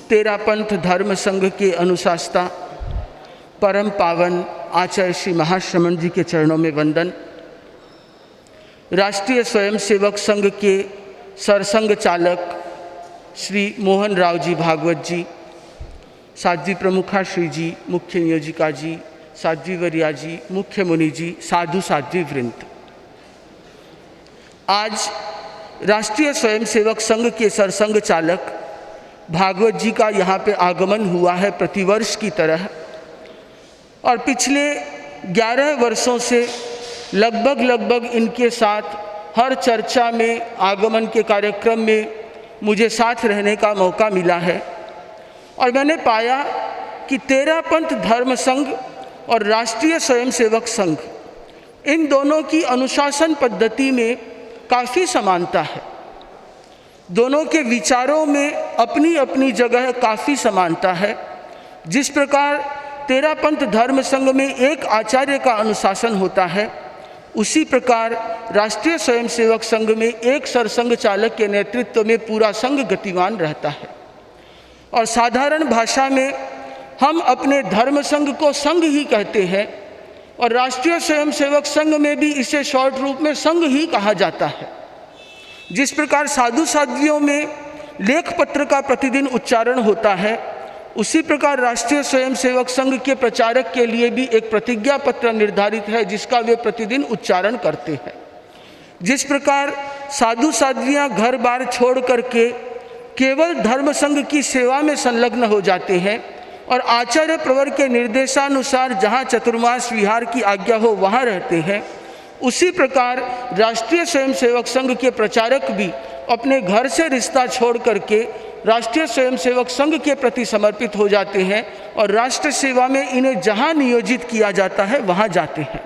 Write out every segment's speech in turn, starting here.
तेरापंथ धर्म संघ के अनुशासता परम पावन आचार्य श्री महाश्रमण जी के चरणों में वंदन। राष्ट्रीय स्वयंसेवक संघ के सरसंघ चालक श्री मोहन राव जी भागवत जी, साध्वी प्रमुखा श्री जी, मुख्य नियोजिका जी, साध्वी वरिया जी, मुख्य मुनि जी, साधु साध्वी वृंद, आज राष्ट्रीय स्वयंसेवक संघ के सरसंघ चालक भागवत जी का यहाँ पे आगमन हुआ है प्रतिवर्ष की तरह, और पिछले 11 वर्षों से लगभग इनके साथ हर चर्चा में, आगमन के कार्यक्रम में मुझे साथ रहने का मौका मिला है। और मैंने पाया कि तेरापंथ धर्म संघ और राष्ट्रीय स्वयंसेवक संघ, इन दोनों की अनुशासन पद्धति में काफ़ी समानता है। दोनों के विचारों में अपनी अपनी जगह काफ़ी समानता है। जिस प्रकार तेरापंथ धर्म संघ में एक आचार्य का अनुशासन होता है, उसी प्रकार राष्ट्रीय स्वयंसेवक संघ में एक सरसंघ चालक के नेतृत्व में पूरा संघ गतिमान रहता है। और साधारण भाषा में हम अपने धर्म संघ को संघ ही कहते हैं, और राष्ट्रीय स्वयंसेवक संघ में भी इसे शॉर्ट रूप में संघ ही कहा जाता है। जिस प्रकार साधु साध्वियों में लेख पत्र का प्रतिदिन उच्चारण होता है, उसी प्रकार राष्ट्रीय स्वयंसेवक संघ के प्रचारक के लिए भी एक प्रतिज्ञा पत्र निर्धारित है जिसका वे प्रतिदिन उच्चारण करते हैं। जिस प्रकार साधु साध्वियाँ घर बार छोड़ करके केवल धर्म संघ की सेवा में संलग्न हो जाते हैं और आचार्य प्रवर के निर्देशानुसार जहाँ चतुर्मास विहार की आज्ञा हो वहाँ रहते हैं, उसी प्रकार राष्ट्रीय स्वयंसेवक संघ के प्रचारक भी अपने घर से रिश्ता छोड़ करके राष्ट्रीय स्वयंसेवक संघ के प्रति समर्पित हो जाते हैं और राष्ट्र सेवा में इन्हें जहां नियोजित किया जाता है वहां जाते हैं।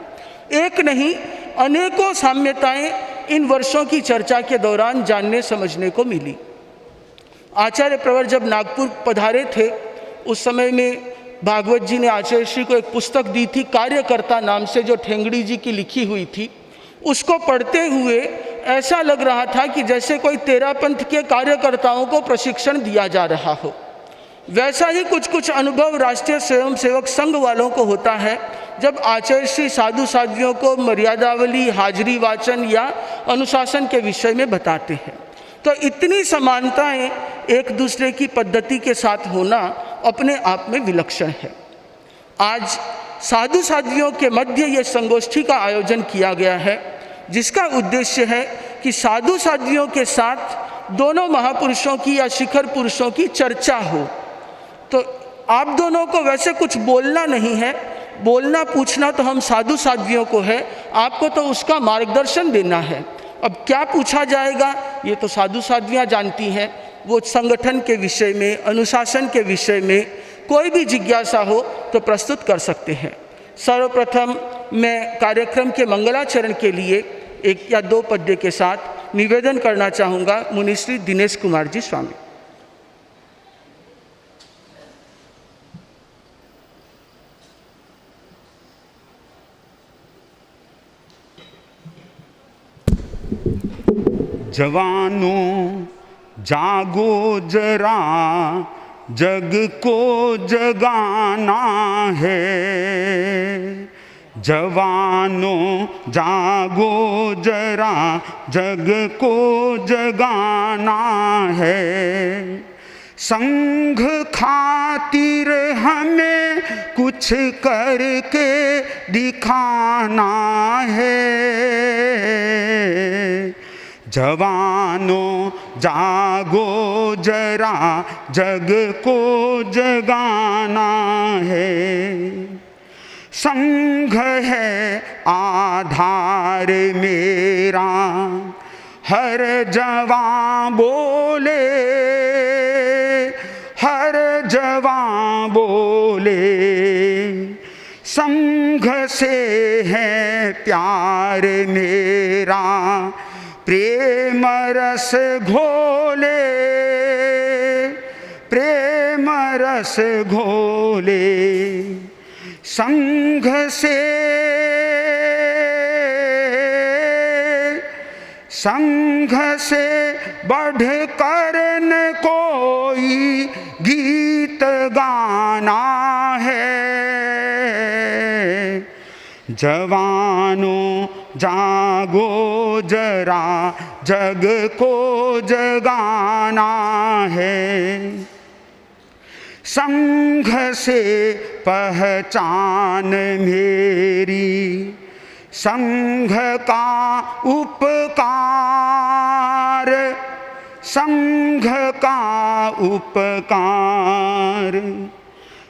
एक नहीं, अनेकों साम्यताएं इन वर्षों की चर्चा के दौरान जानने समझने को मिली। आचार्य प्रवर जब नागपुर पधारे थे, उस समय में भागवत जी ने आचार्य श्री को एक पुस्तक दी थी, कार्यकर्ता नाम से, जो ठेंगड़ी जी की लिखी हुई थी। उसको पढ़ते हुए ऐसा लग रहा था कि जैसे कोई तेरापंथ के कार्यकर्ताओं को प्रशिक्षण दिया जा रहा हो। वैसा ही कुछ अनुभव राष्ट्रीय स्वयंसेवक संघ वालों को होता है जब आचार्य श्री साधु साध्वियों को मर्यादावली, हाजिरी वाचन या अनुशासन के विषय में बताते हैं। तो इतनी समानताएं एक दूसरे की पद्धति के साथ होना अपने आप में विलक्षण है। आज साधु साध्वियों के मध्य ये संगोष्ठी का आयोजन किया गया है, जिसका उद्देश्य है कि साधु साध्वियों के साथ दोनों महापुरुषों की या शिखर पुरुषों की चर्चा हो। तो आप दोनों को वैसे कुछ बोलना नहीं है, बोलना पूछना तो हम साधु साध्वियों को है, आपको तो उसका मार्गदर्शन देना है। अब क्या पूछा जाएगा ये तो साधु साध्वियाँ जानती हैं। वो संगठन के विषय में, अनुशासन के विषय में कोई भी जिज्ञासा हो तो प्रस्तुत कर सकते हैं। सर्वप्रथम मैं कार्यक्रम के मंगलाचरण के लिए 1 या 2 पद्य के साथ निवेदन करना चाहूँगा मुनिश्री दिनेश कुमार जी स्वामी। जवानों जागो जरा, जग को जगाना है। जवानों जागो जरा, जग को जगाना है। संघ खातिर हमें कुछ करके दिखाना है। जवानों जागो जरा, जग को जगाना है। संघ है आधार मेरा, हर जवान बोले, हर जवान बोले। संघ से है प्यार मेरा, प्रेम रस घोले, प्रेम रस घोले। संघ से संघ से बढ़ कर न कोई गीत गाना है। जवानों जागो जरा जग को जगाना है। संघ से पहचान मेरी संघ का उपकार, संघ का उपकार।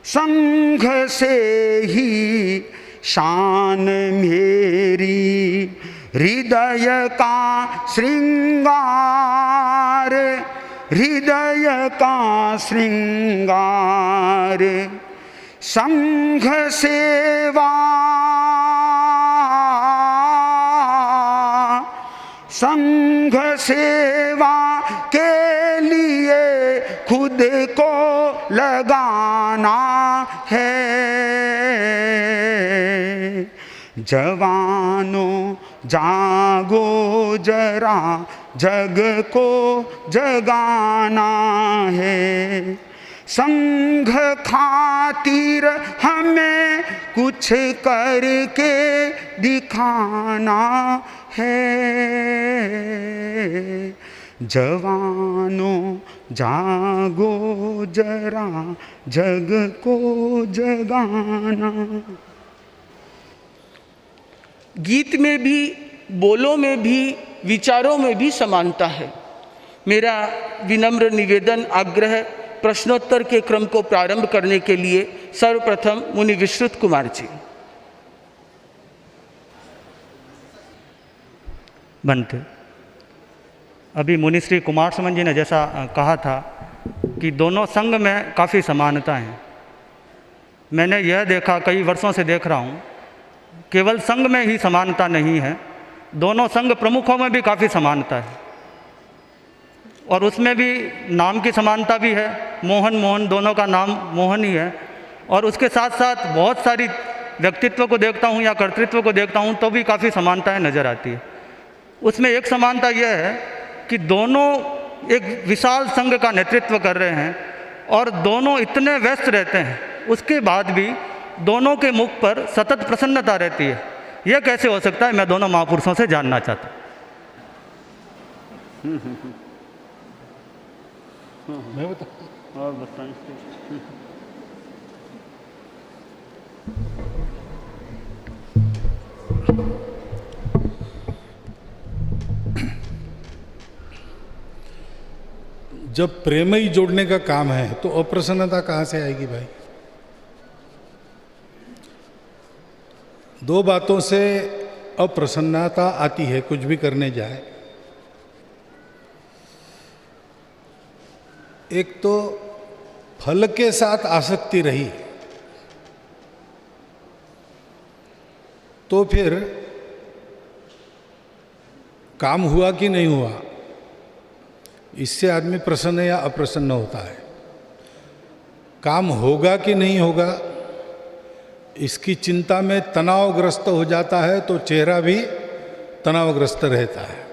संघ से ही शान मेरी हृदय का श्रृंगार, हृदय का श्रृंगार। संघ सेवा, संघ सेवा के लिए खुद को लगाना है। जवानों जागो जरा जग को जगाना है। संघ खातिर हमें कुछ करके दिखाना है। जवानों जागो जरा जग को जगाना। गीत में भी, बोलों में भी, विचारों में भी समानता है। मेरा विनम्र निवेदन, आग्रह प्रश्नोत्तर के क्रम को प्रारंभ करने के लिए सर्वप्रथम मुनि विश्रुत कुमार जी। बनते अभी मुनि श्री कुमार सुमन जी ने जैसा कहा था कि दोनों संघ में काफ़ी समानता है। मैंने यह देखा, कई वर्षों से देख रहा हूँ, केवल संघ में ही समानता नहीं है, दोनों संघ प्रमुखों में भी काफ़ी समानता है। और उसमें भी नाम की समानता भी है। मोहन मोहन, दोनों का नाम मोहन ही है। और उसके साथ साथ बहुत सारी व्यक्तित्व को देखता हूँ या कर्तृत्व को देखता हूँ तो भी काफ़ी समानताएं नज़र आती है। उसमें एक समानता यह है कि दोनों एक विशाल संघ का नेतृत्व कर रहे हैं और दोनों इतने व्यस्त रहते हैं, उसके बाद भी दोनों के मुख पर सतत प्रसन्नता रहती है। यह कैसे हो सकता है, मैं दोनों महापुरुषों से जानना चाहता हूँ। मैं बता और बताएं। जब प्रेम ही जोड़ने का काम है तो अप्रसन्नता कहाँ से आएगी भाई? दो बातों से अप्रसन्नता आती है कुछ भी करने जाए। एक तो फल के साथ आसक्ति रही तो फिर काम हुआ कि नहीं हुआ, इससे आदमी प्रसन्न या अप्रसन्न होता है। काम होगा कि नहीं होगा, इसकी चिंता में तनावग्रस्त हो जाता है तो चेहरा भी तनावग्रस्त रहता है।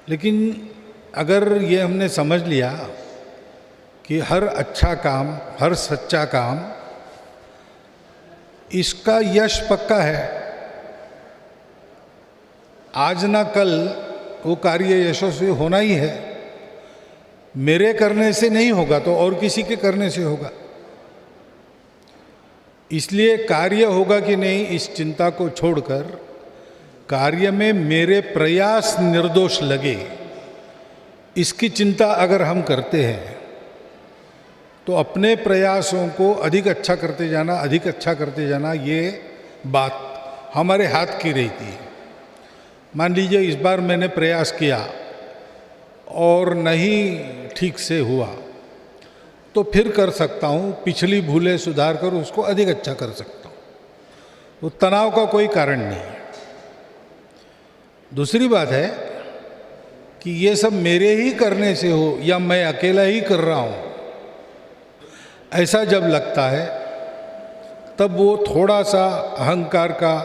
लेकिन अगर ये हमने समझ लिया कि हर अच्छा काम, हर सच्चा काम, इसका यश पक्का है, आज ना कल वो कार्य यशस्वी होना ही है। मेरे करने से नहीं होगा तो और किसी के करने से होगा। इसलिए कार्य होगा कि नहीं इस चिंता को छोड़कर कार्य में मेरे प्रयास निर्दोष लगे, इसकी चिंता अगर हम करते हैं तो अपने प्रयासों को अधिक अच्छा करते जाना, अधिक अच्छा करते जाना, ये बात हमारे हाथ की रहती है। मान लीजिए इस बार मैंने प्रयास किया और नहीं ठीक से हुआ तो फिर कर सकता हूँ, पिछली भूलें सुधार कर उसको अधिक अच्छा कर सकता हूँ। वो तनाव का कोई कारण नहीं है। दूसरी बात है कि ये सब मेरे ही करने से हो या मैं अकेला ही कर रहा हूँ, ऐसा जब लगता है तब वो थोड़ा सा अहंकार का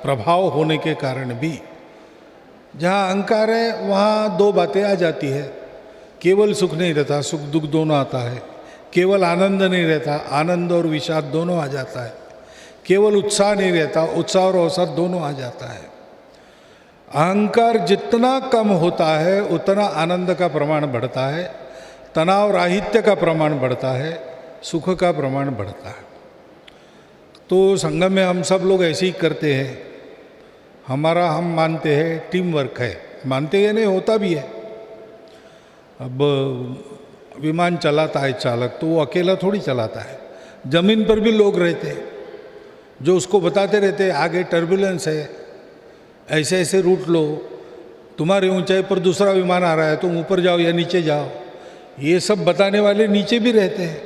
प्रभाव होने के कारण भी जहाँ अहंकार है वहाँ दो बातें आ जाती है। केवल सुख नहीं रहता, सुख दुख दोनों आता है। केवल आनंद नहीं रहता, आनंद और विषाद दोनों आ जाता है। केवल उत्साह नहीं रहता, उत्साह और अवसाद दोनों आ जाता है। अहंकार जितना कम होता है उतना आनंद का प्रमाण बढ़ता है, तनाव राहित्य का प्रमाण बढ़ता है, सुख का प्रमाण बढ़ता है। तो संगम में हम सब लोग ऐसे ही करते हैं। हमारा हम मानते हैं टीम वर्क है, मानते हैं नहीं, होता भी है। अब विमान चलाता है चालक, तो वो अकेला थोड़ी चलाता है। जमीन पर भी लोग रहते हैं जो उसको बताते रहते हैं आगे टर्बुलेंस है, ऐसे ऐसे रूट लो, तुम्हारी ऊंचाई पर दूसरा विमान आ रहा है, तुम ऊपर जाओ या नीचे जाओ। ये सब बताने वाले नीचे भी रहते हैं।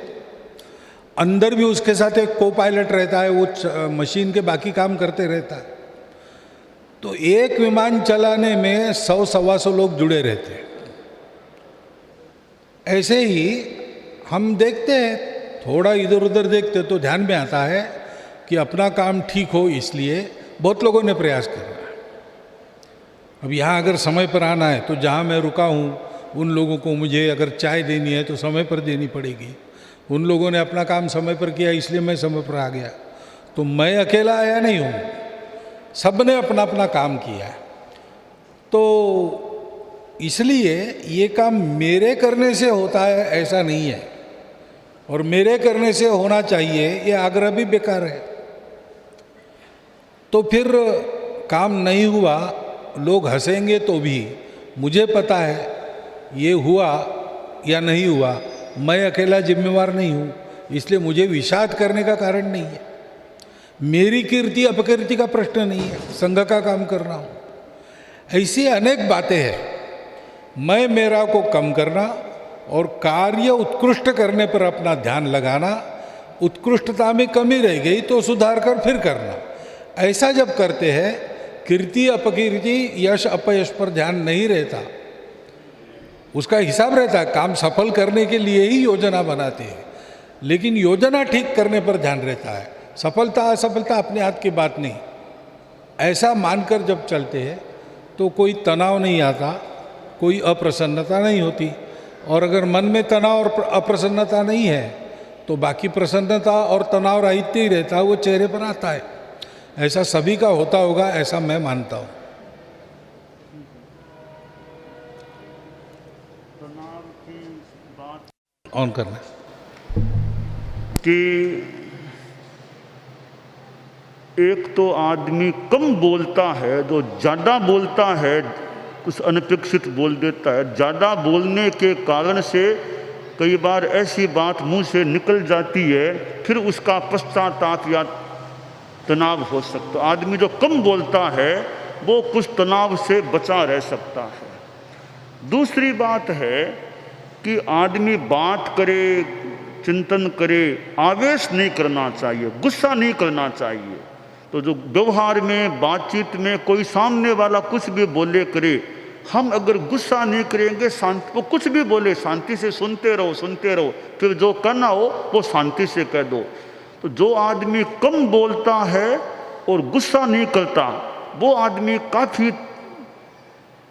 अंदर भी उसके साथ एक को पायलट रहता है, वो मशीन के बाकी काम करते रहता है। तो एक विमान चलाने में 100-125 लोग जुड़े रहते हैं। ऐसे ही हम देखते हैं, थोड़ा इधर उधर देखते तो ध्यान में आता है कि अपना काम ठीक हो, इसलिए बहुत लोगों ने प्रयास किया है। अब यहाँ अगर समय पर आना है तो जहाँ मैं रुका हूँ उन लोगों को मुझे अगर चाय देनी है तो समय पर देनी पड़ेगी। उन लोगों ने अपना काम समय पर किया, इसलिए मैं समय पर आ गया। तो मैं अकेला आया नहीं हूँ, सब ने अपना अपना काम किया है। तो इसलिए ये काम मेरे करने से होता है ऐसा नहीं है, और मेरे करने से होना चाहिए ये आग्रह भी बेकार है। तो फिर काम नहीं हुआ, लोग हंसेंगे तो भी मुझे पता है ये हुआ या नहीं हुआ, मैं अकेला जिम्मेवार नहीं हूँ, इसलिए मुझे विषाद करने का कारण नहीं है। मेरी कीर्ति अपकीर्ति का प्रश्न नहीं है, संघ का काम कर रहा हूँ। ऐसी अनेक बातें हैं। मैं मेरा को कम करना और कार्य उत्कृष्ट करने पर अपना ध्यान लगाना, उत्कृष्टता में कमी रह गई तो सुधार कर फिर करना। ऐसा जब करते हैं, कीर्ति अपकीर्ति यश अपयश पर ध्यान नहीं रहता, उसका हिसाब रहता है। काम सफल करने के लिए ही योजना बनाते हैं, लेकिन योजना ठीक करने पर ध्यान रहता है। सफलता असफलता अपने हाथ की बात नहीं। ऐसा मानकर जब चलते हैं तो कोई तनाव नहीं आता, कोई अप्रसन्नता नहीं होती। और अगर मन में तनाव और अप्रसन्नता नहीं है तो बाकी प्रसन्नता और तनाव राहित्य ही रहता है, वो चेहरे पर आता है। ऐसा सभी का होता होगा, ऐसा मैं मानता हूँ। तनाव की बात ऑन करना कि एक तो आदमी कम बोलता है, जो ज़्यादा बोलता है कुछ अनपेक्षित बोल देता है। ज़्यादा बोलने के कारण से कई बार ऐसी बात मुंह से निकल जाती है, फिर उसका पश्चाताप या तनाव हो सकता है। आदमी जो कम बोलता है वो कुछ तनाव से बचा रह सकता है। दूसरी बात है कि आदमी बात करे, चिंतन करे, आवेश नहीं करना चाहिए, गुस्सा नहीं करना चाहिए। तो जो व्यवहार में, बातचीत में कोई सामने वाला कुछ भी बोले करे, हम अगर गुस्सा नहीं करेंगे, शांति, वो कुछ भी बोले शांति से सुनते रहो, फिर जो करना हो वो शांति से कह दो। तो जो आदमी कम बोलता है और गुस्सा नहीं करता, वो आदमी काफ़ी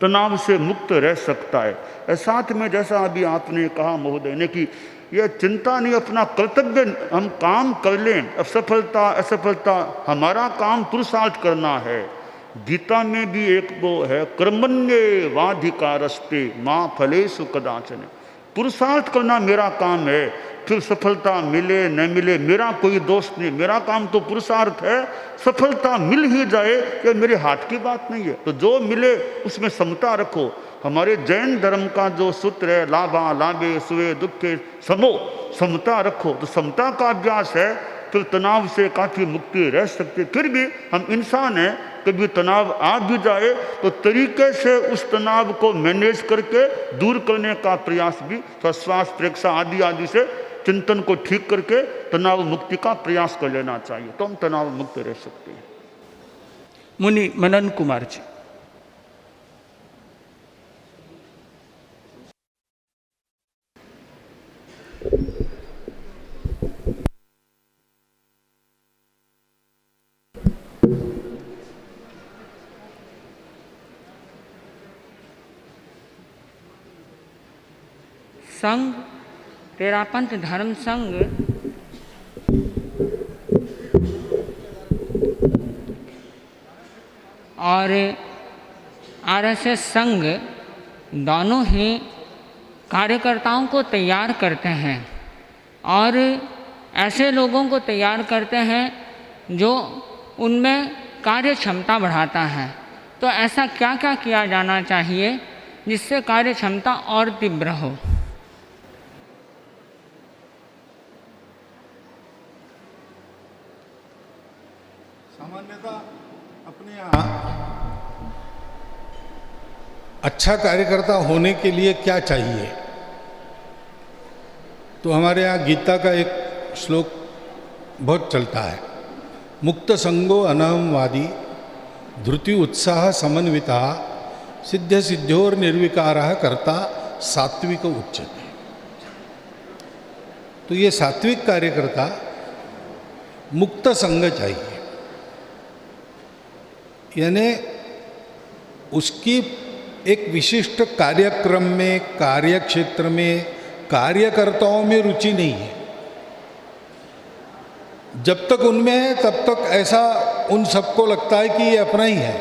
तनाव से मुक्त रह सकता है। साथ में जैसा अभी आपने कहा महोदय ने कि यह चिंता नहीं, अपना कर्तव्य हम काम कर लें, असफलता असफलता हमारा काम पुरुषार्थ करना है। गीता में भी एक वो है, कर्मण्येवाधिकारस्ते मां फलेषु कदाचन। पुरुषार्थ करना मेरा काम है, फिर सफलता मिले न मिले मेरा कोई दोष नहीं, मेरा काम तो पुरुषार्थ है। सफलता मिल ही जाए ये मेरे हाथ की बात नहीं है। तो जो मिले उसमें समता रखो। हमारे जैन धर्म का जो सूत्र है, लाभा लाभे सुवे दुखे समो, समता रखो। तो समता का अभ्यास है, फिर तनाव से काफ़ी मुक्ति रह सकती है। फिर भी हम इंसान हैं, कभी तनाव आ भी जाए तो तरीके से उस तनाव को मैनेज करके दूर करने का प्रयास भी, तो श्वास प्रेक्षा आदि आदि से चिंतन को ठीक करके तनाव मुक्ति का प्रयास कर लेना चाहिए, तो हम तनाव मुक्त रह सकते हैं। मुनि मनन कुमार जी। संघ, तेरापंथ धर्म संघ और आरएसएस संघ दोनों ही कार्यकर्ताओं को तैयार करते हैं और ऐसे लोगों को तैयार करते हैं जो उनमें कार्य क्षमता बढ़ाता है। तो ऐसा क्या क्या किया जाना चाहिए जिससे कार्य क्षमता और तीव्र हो? सामान्यतः अपने यहाँ अच्छा कार्यकर्ता होने के लिए क्या चाहिए, तो हमारे यहाँ गीता का एक श्लोक बहुत चलता है, मुक्त संगो अनहमवादी धृति उत्साह समन्विता सिद्ध सिद्ध्योर निर्विकारः कर्ता सात्विक उच्यते। तो ये सात्विक कार्यकर्ता मुक्त संग चाहिए, यानी उसकी एक विशिष्ट कार्यक्रम में, कार्यक्षेत्र में, कार्यकर्ताओं में रुचि नहीं है। जब तक उनमें है तब तक ऐसा उन सबको लगता है कि ये अपना ही है,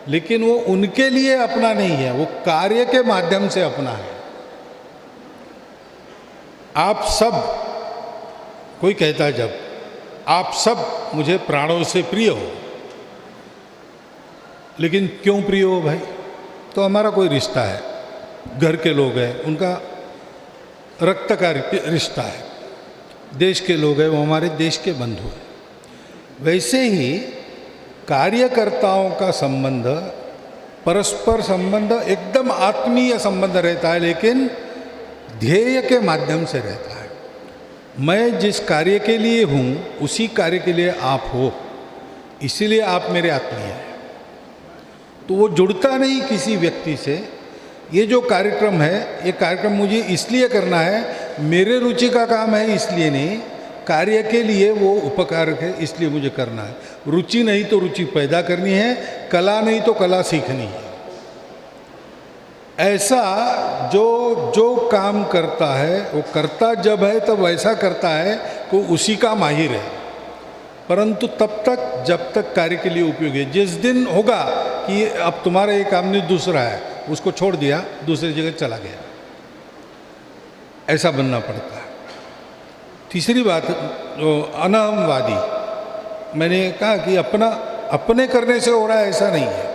लेकिन वो उनके लिए अपना नहीं है, वो कार्य के माध्यम से अपना है। आप सब, कोई कहता है जब आप सब मुझे प्राणों से प्रिय हो, लेकिन क्यों प्रिय हो भाई? तो हमारा कोई रिश्ता है, घर के लोग हैं, उनका रक्त का रिश्ता है, देश के लोग हैं, वो हमारे देश के बंधु हैं। वैसे ही कार्यकर्ताओं का संबंध, परस्पर संबंध एकदम आत्मीय संबंध रहता है, लेकिन ध्येय के माध्यम से रहता है। मैं जिस कार्य के लिए हूँ उसी कार्य के लिए आप हो, इसीलिए आप मेरे आत्मीय हैं। तो वो जुड़ता नहीं किसी व्यक्ति से। ये जो कार्यक्रम है, ये कार्यक्रम मुझे इसलिए करना है, मेरे रुचि का काम है इसलिए नहीं, कार्य के लिए वो उपकारक है इसलिए मुझे करना है। रुचि नहीं तो रुचि पैदा करनी है, कला नहीं तो कला सीखनी है। ऐसा जो काम करता है वो करता जब है तब वैसा करता है कि उसी का माहिर है, परंतु तब तक जब तक कार्य के लिए उपयोगी है। जिस दिन होगा कि अब तुम्हारा ये काम नहीं दूसरा है, उसको छोड़ दिया, दूसरी जगह चला गया, ऐसा बनना पड़ता है। तीसरी बात, जो अनहमवादी, मैंने कहा कि अपने करने से हो रहा है ऐसा नहीं है।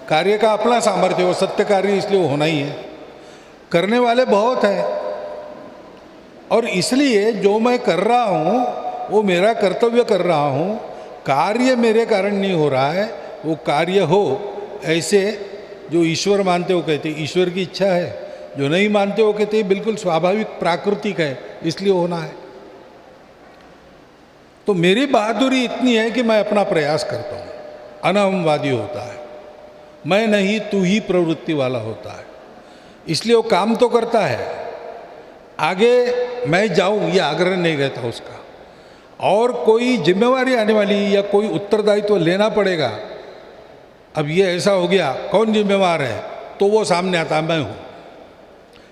कार्य का अपना सामर्थ्य हो, सत्य कार्य इसलिए वो होना ही है। करने वाले बहुत हैं और इसलिए जो मैं कर रहा हूँ वो मेरा कर्तव्य कर रहा हूँ। कार्य मेरे कारण नहीं हो रहा है, वो कार्य हो ऐसे जो ईश्वर मानते हो कहते ईश्वर की इच्छा है, जो नहीं मानते हो कहते बिल्कुल स्वाभाविक प्राकृतिक है इसलिए होना है। तो मेरी बहादुरी इतनी है कि मैं अपना प्रयास करता हूँ। अनहमवादी होता है, मैं नहीं तू ही प्रवृत्ति वाला होता है, इसलिए वो काम तो करता है, आगे मैं जाऊँ ये आग्रह नहीं रहता उसका। और कोई जिम्मेवारी आने वाली या कोई उत्तरदायित्व लेना पड़ेगा, अब ये ऐसा हो गया, कौन जिम्मेवार है, तो वो सामने आता मैं हूँ।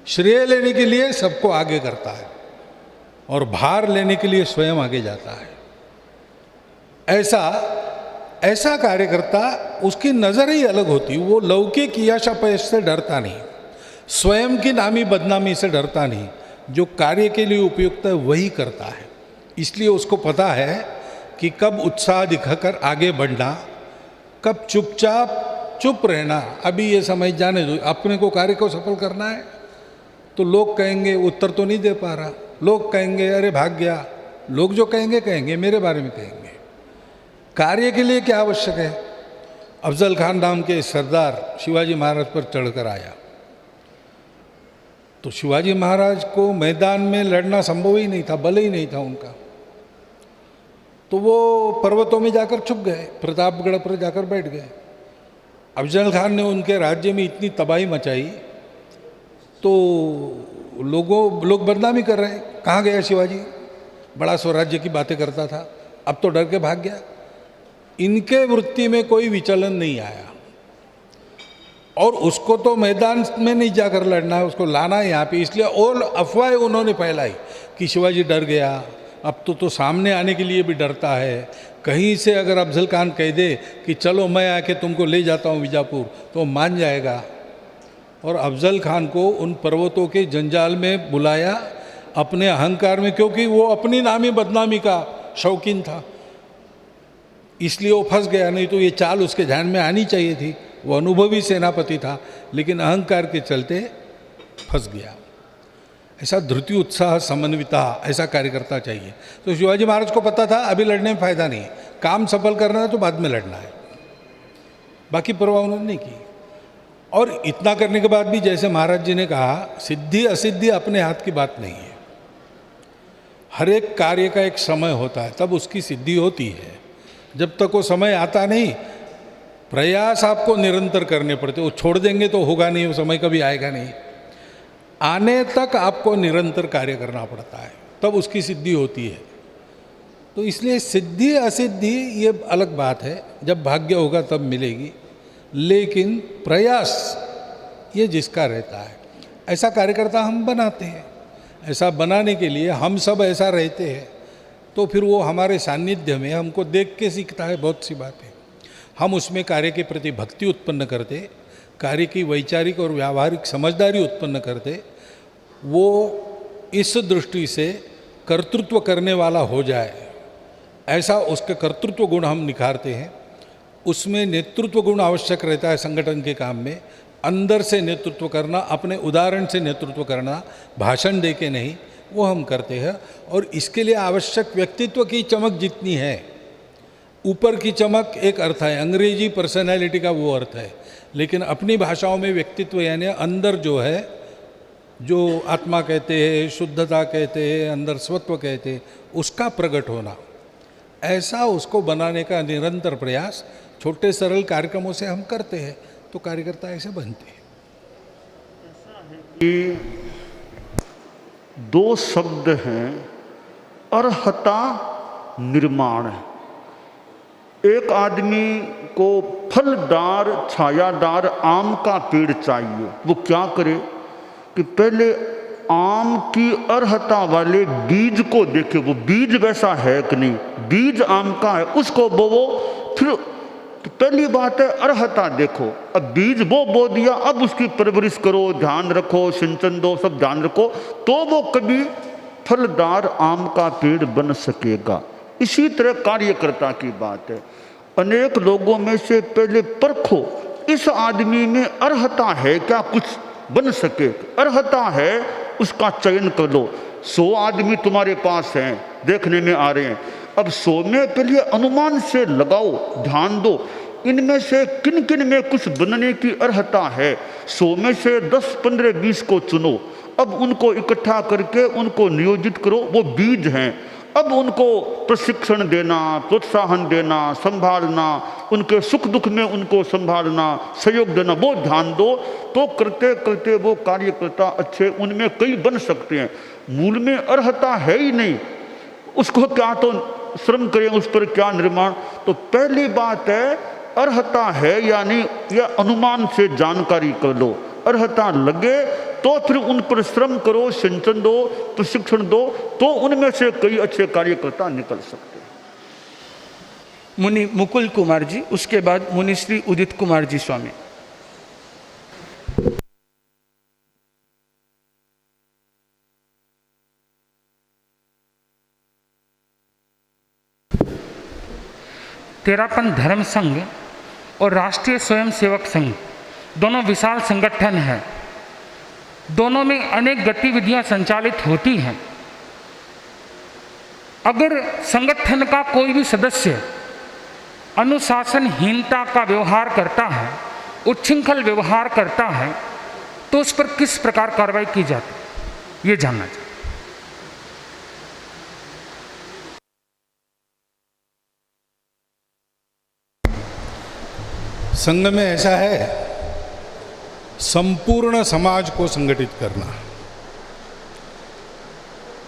श्रेय लेने के लिए सबको आगे करता है और भार लेने के लिए स्वयं आगे जाता है। ऐसा कार्यकर्ता, उसकी नज़र ही अलग होती। वो लौकिक यश अपयश से डरता नहीं, स्वयं की नामी बदनामी से डरता नहीं। जो कार्य के लिए उपयुक्त है वही करता है। इसलिए उसको पता है कि कब उत्साह दिखाकर आगे बढ़ना, कब चुपचाप चुप रहना। अभी ये समझ जाने दो, अपने को कार्य को सफल करना है तो लोग कहेंगे उत्तर तो नहीं दे पा रहा, लोग कहेंगे अरे भाग गया, लोग जो कहेंगे कहेंगे, मेरे बारे में कहेंगे। कार्य के लिए क्या आवश्यक है? अफजल खान नाम के सरदार शिवाजी महाराज पर चढ़कर आया, तो शिवाजी महाराज को मैदान में लड़ना संभव ही नहीं था, बल ही नहीं था उनका। तो वो पर्वतों में जाकर छुप गए, प्रतापगढ़ पर जाकर बैठ गए। अफजल खान ने उनके राज्य में इतनी तबाही मचाई तो लोग बदनामी कर रहे हैं, कहाँ गया शिवाजी, बड़ा स्वराज्य की बातें करता था, अब तो डर के भाग गया। इनके वृत्ति में कोई विचलन नहीं आया। और उसको तो मैदान में नहीं जाकर लड़ना है, उसको लाना है यहाँ पे। इसलिए और अफवाहें उन्होंने फैलाई कि शिवाजी डर गया, अब तो सामने आने के लिए भी डरता है। कहीं से अगर अफजल खान कह दे कि चलो मैं आके तुमको ले जाता हूँ बीजापुर, तो मान जाएगा। और अफजल खान को उन पर्वतों के जंजाल में बुलाया अपने अहंकार में, क्योंकि वो अपनी नामी बदनामी का शौकीन था, इसलिए वो फंस गया। नहीं तो ये चाल उसके ध्यान में आनी चाहिए थी, वो अनुभवी सेनापति था, लेकिन अहंकार के चलते फंस गया। ऐसा धृति उत्साह समन्विता ऐसा कार्यकर्ता चाहिए। तो शिवाजी महाराज को पता था अभी लड़ने में फायदा नहीं है, काम सफल करना है तो बाद में लड़ना है, बाकी परवाह उन्होंने नहीं की। और इतना करने के बाद भी जैसे महाराज जी ने कहा, सिद्धि असिद्धि अपने हाथ की बात नहीं है। हर एक कार्य का एक समय होता है, तब उसकी सिद्धि होती है। जब तक वो समय आता नहीं, प्रयास आपको निरंतर करने पड़ते। वो छोड़ देंगे तो होगा नहीं, वो समय कभी आएगा नहीं। आने तक आपको निरंतर कार्य करना पड़ता है, तब उसकी सिद्धि होती है। तो इसलिए सिद्धि असिद्धि ये अलग बात है, जब भाग्य होगा तब मिलेगी, लेकिन प्रयास ये जिसका रहता है, ऐसा कार्यकर्ता हम बनाते हैं। ऐसा बनाने के लिए हम सब ऐसा रहते हैं, तो फिर वो हमारे सानिध्य में हमको देख के सीखता है बहुत सी बातें। हम उसमें कार्य के प्रति भक्ति उत्पन्न करते, कार्य की वैचारिक और व्यावहारिक समझदारी उत्पन्न करते, वो इस दृष्टि से कर्तृत्व करने वाला हो जाए, ऐसा उसके कर्तृत्व गुण हम निखारते हैं। उसमें नेतृत्व गुण आवश्यक रहता है संगठन के काम में, अंदर से नेतृत्व करना, अपने उदाहरण से नेतृत्व करना, भाषण दे के नहीं, वो हम करते हैं। और इसके लिए आवश्यक व्यक्तित्व की चमक जितनी है, ऊपर की चमक एक अर्थ है, अंग्रेजी पर्सनैलिटी का वो अर्थ है, लेकिन अपनी भाषाओं में व्यक्तित्व यानी अंदर जो है, जो आत्मा कहते हैं, शुद्धता कहते हैं, अंदर स्वत्व कहते हैं, उसका प्रकट होना, ऐसा उसको बनाने का निरंतर प्रयास छोटे सरल कार्यक्रमों से हम करते हैं, तो कार्यकर्ता ऐसे बनते हैं। दो शब्द हैं, अर्हता निर्माण। एक आदमी को फलदार छायादार आम का पेड़ चाहिए, वो क्या करे कि पहले आम की अर्हता वाले बीज को देखे, वो बीज वैसा है कि नहीं, बीज आम का है उसको बोवो। फिर तो पहली बात है अर्हता देखो, अब बीज वो बो दिया, अब उसकी परवरिश करो, ध्यान रखो, सिंचन दो, सब ध्यान रखो, तो वो कभी फलदार आम का पेड़ बन सकेगा। इसी तरह कार्यकर्ता की बात है, अनेक लोगों में से पहले परखो इस आदमी में अर्हता है क्या कुछ बन सके, अर्हता है उसका चयन कर लो। 100 आदमी तुम्हारे पास हैं, देखने में आ रहे हैं, अब 100 में पहले अनुमान से लगाओ, ध्यान दो, इनमें से किन किन में कुछ बनने की अर्हता है। 100 में से 10, 15, 20 को चुनो, अब उनको इकट्ठा करके उनको नियोजित करो, वो बीज हैं। अब उनको प्रशिक्षण देना, प्रोत्साहन देना, संभालना, उनके सुख दुख में उनको संभालना, सहयोग देना, वो ध्यान दो, तो करते करते वो कार्यकर्ता अच्छे उनमें कई बन सकते हैं। मूल में अर्हता है ही नहीं, उसको क्या तो श्रम करें, उस पर क्या निर्माण। तो पहली बात है अर्हता है या नहीं, यह अनुमान से जानकारी कर लो। अर्हता लगे तो फिर उन पर श्रम करो, सिंचन दो, प्रशिक्षण दो, तो उनमें से कई अच्छे कार्यकर्ता निकल सकते हैं। मुनि मुकुल कुमार जी, उसके बाद मुनि श्री उदित कुमार जी स्वामी। तेरापन धर्म संघ और राष्ट्रीय स्वयंसेवक संघ दोनों विशाल संगठन हैं, दोनों में अनेक गतिविधियां संचालित होती हैं। अगर संगठन का कोई भी सदस्य अनुशासनहीनता का व्यवहार करता है, उच्छृंखल व्यवहार करता है, तो उस पर किस प्रकार कार्रवाई की जाती है, ये जानना चाहिए। संघ में ऐसा है, संपूर्ण समाज को संगठित करना,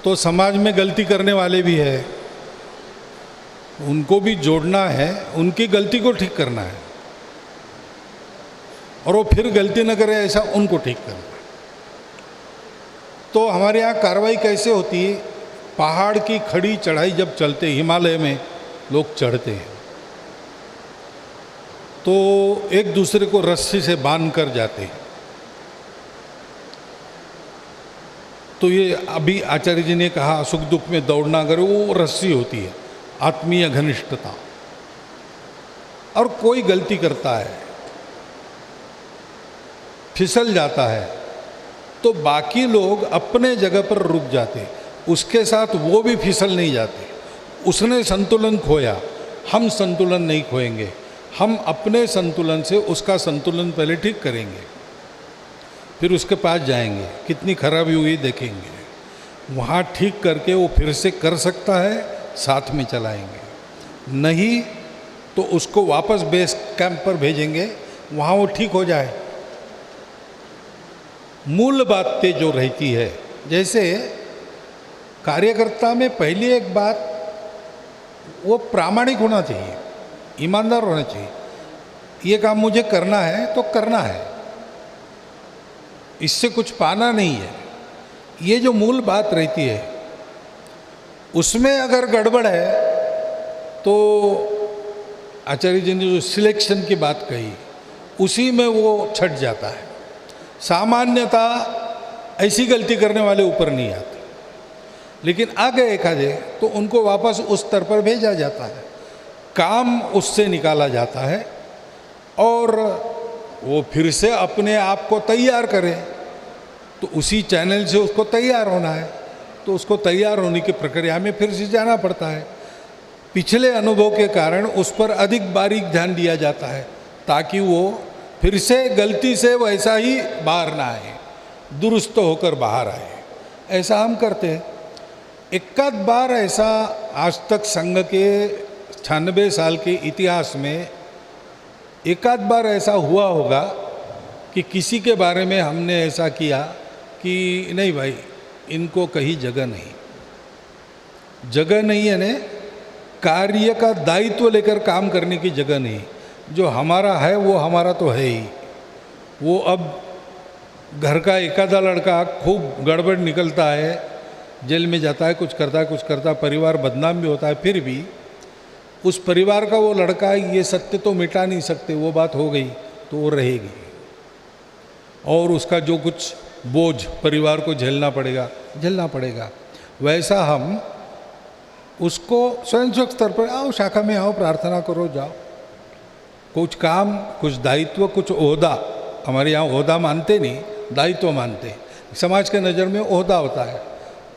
तो समाज में गलती करने वाले भी है, उनको भी जोड़ना है, उनकी गलती को ठीक करना है। और वो फिर गलती न करे ऐसा उनको ठीक करना। तो हमारे यहाँ कार्रवाई कैसे होती है, पहाड़ की खड़ी चढ़ाई जब चलते, हिमालय में लोग चढ़ते हैं तो एक दूसरे को रस्सी से बांध कर जाते हैं। तो ये अभी आचार्य जी ने कहा सुख दुख में दौड़ना, अगर वो रस्सी होती है, आत्मीय घनिष्ठता। और कोई गलती करता है, फिसल जाता है, तो बाकी लोग अपने जगह पर रुक जाते, उसके साथ वो भी फिसल नहीं जाते। उसने संतुलन खोया, हम संतुलन नहीं खोएंगे, हम अपने संतुलन से उसका संतुलन पहले ठीक करेंगे, फिर उसके पास जाएंगे, कितनी खराबी हुई देखेंगे, वहाँ ठीक करके वो फिर से कर सकता है, साथ में चलाएंगे, नहीं तो उसको वापस बेस कैंप पर भेजेंगे, वहाँ वो ठीक हो जाए। मूल बातें जो रहती है, जैसे कार्यकर्ता में पहली एक बात, वो प्रामाणिक होना चाहिए, ईमानदार होना चाहिए। ये काम मुझे करना है तो करना है, इससे कुछ पाना नहीं है। ये जो मूल बात रहती है, उसमें अगर गड़बड़ है तो आचार्य जी ने जो सिलेक्शन की बात कही, उसी में वो छट जाता है। सामान्यता ऐसी गलती करने वाले ऊपर नहीं आते, लेकिन आ गए एक आधे तो उनको वापस उस स्तर पर भेजा जाता है, काम उससे निकाला जाता है और वो फिर से अपने आप को तैयार करे। तो उसी चैनल से उसको तैयार होना है, तो उसको तैयार होने की प्रक्रिया में फिर से जाना पड़ता है। पिछले अनुभव के कारण उस पर अधिक बारीक ध्यान दिया जाता है, ताकि वो फिर से गलती से वैसा ही बाहर ना आए, दुरुस्त होकर बाहर आए। ऐसा हम करते हैं। एकाध बार ऐसा आज तक संघ के 96 साल के इतिहास में एकाध बार ऐसा हुआ होगा कि किसी के बारे में हमने ऐसा किया कि नहीं भाई, इनको कहीं जगह नहीं, जगह नहीं है ने कार्य का दायित्व लेकर काम करने की जगह नहीं। जो हमारा है वो हमारा तो है ही। वो अब घर का एकाधा लड़का खूब गड़बड़ निकलता है, जेल में जाता है, कुछ करता है, परिवार बदनाम भी होता है, फिर भी उस परिवार का वो लड़का ये सत्य तो मिटा नहीं सकते, वो बात हो गई तो वो रहेगी, और उसका जो कुछ बोझ परिवार को झेलना पड़ेगा। वैसा हम उसको स्वयंसेवक स्तर पर, आओ शाखा में आओ, प्रार्थना करो, जाओ, कुछ काम, कुछ दायित्व, कुछ ओहदा। हमारे यहाँ ओहदा मानते नहीं, दायित्व मानते। समाज के नज़र में ओहदा होता है,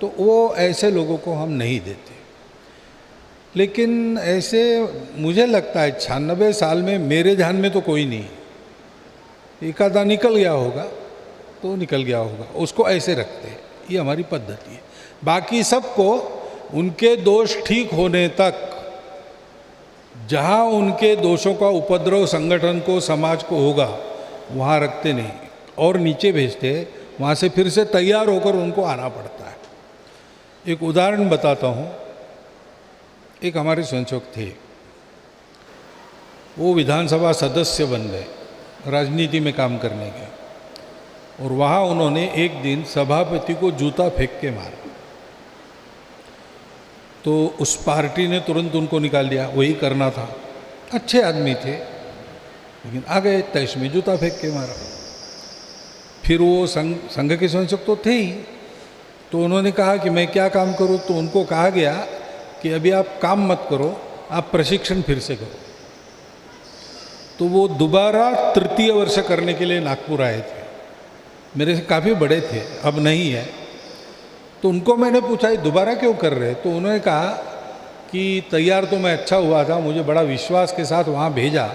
तो वो ऐसे लोगों को हम नहीं देते। लेकिन ऐसे मुझे लगता है 96 साल में मेरे ध्यान में तो कोई नहीं, एक आधा निकल गया होगा तो निकल गया होगा, उसको ऐसे रखते हैं। ये हमारी पद्धति है। बाकी सबको उनके दोष ठीक होने तक, जहाँ उनके दोषों का उपद्रव संगठन को, समाज को होगा, वहाँ रखते नहीं और नीचे भेजते, वहाँ से फिर से तैयार होकर उनको आना पड़ता है। एक उदाहरण बताता हूँ। एक हमारे स्वयंसेवक थे, वो विधानसभा सदस्य बन गए, राजनीति में काम करने के, और वहाँ उन्होंने एक दिन सभापति को जूता फेंक के मारा। तो उस पार्टी ने तुरंत उनको निकाल दिया, वही करना था। अच्छे आदमी थे, लेकिन आ गए तैश में, जूता फेंक के मारा। फिर वो संघ के स्वयंसेवक तो थे ही, तो उन्होंने कहा कि मैं क्या काम करूं। तो उनको कहा गया कि अभी आप काम मत करो, आप प्रशिक्षण फिर से करो। तो वो दोबारा तृतीय वर्ष करने के लिए नागपुर आए थे, मेरे से काफ़ी बड़े थे, अब नहीं है। तो उनको मैंने पूछा ये दोबारा क्यों कर रहे? तो उन्होंने कहा कि तैयार तो मैं अच्छा हुआ था, मुझे बड़ा विश्वास के साथ वहाँ भेजा,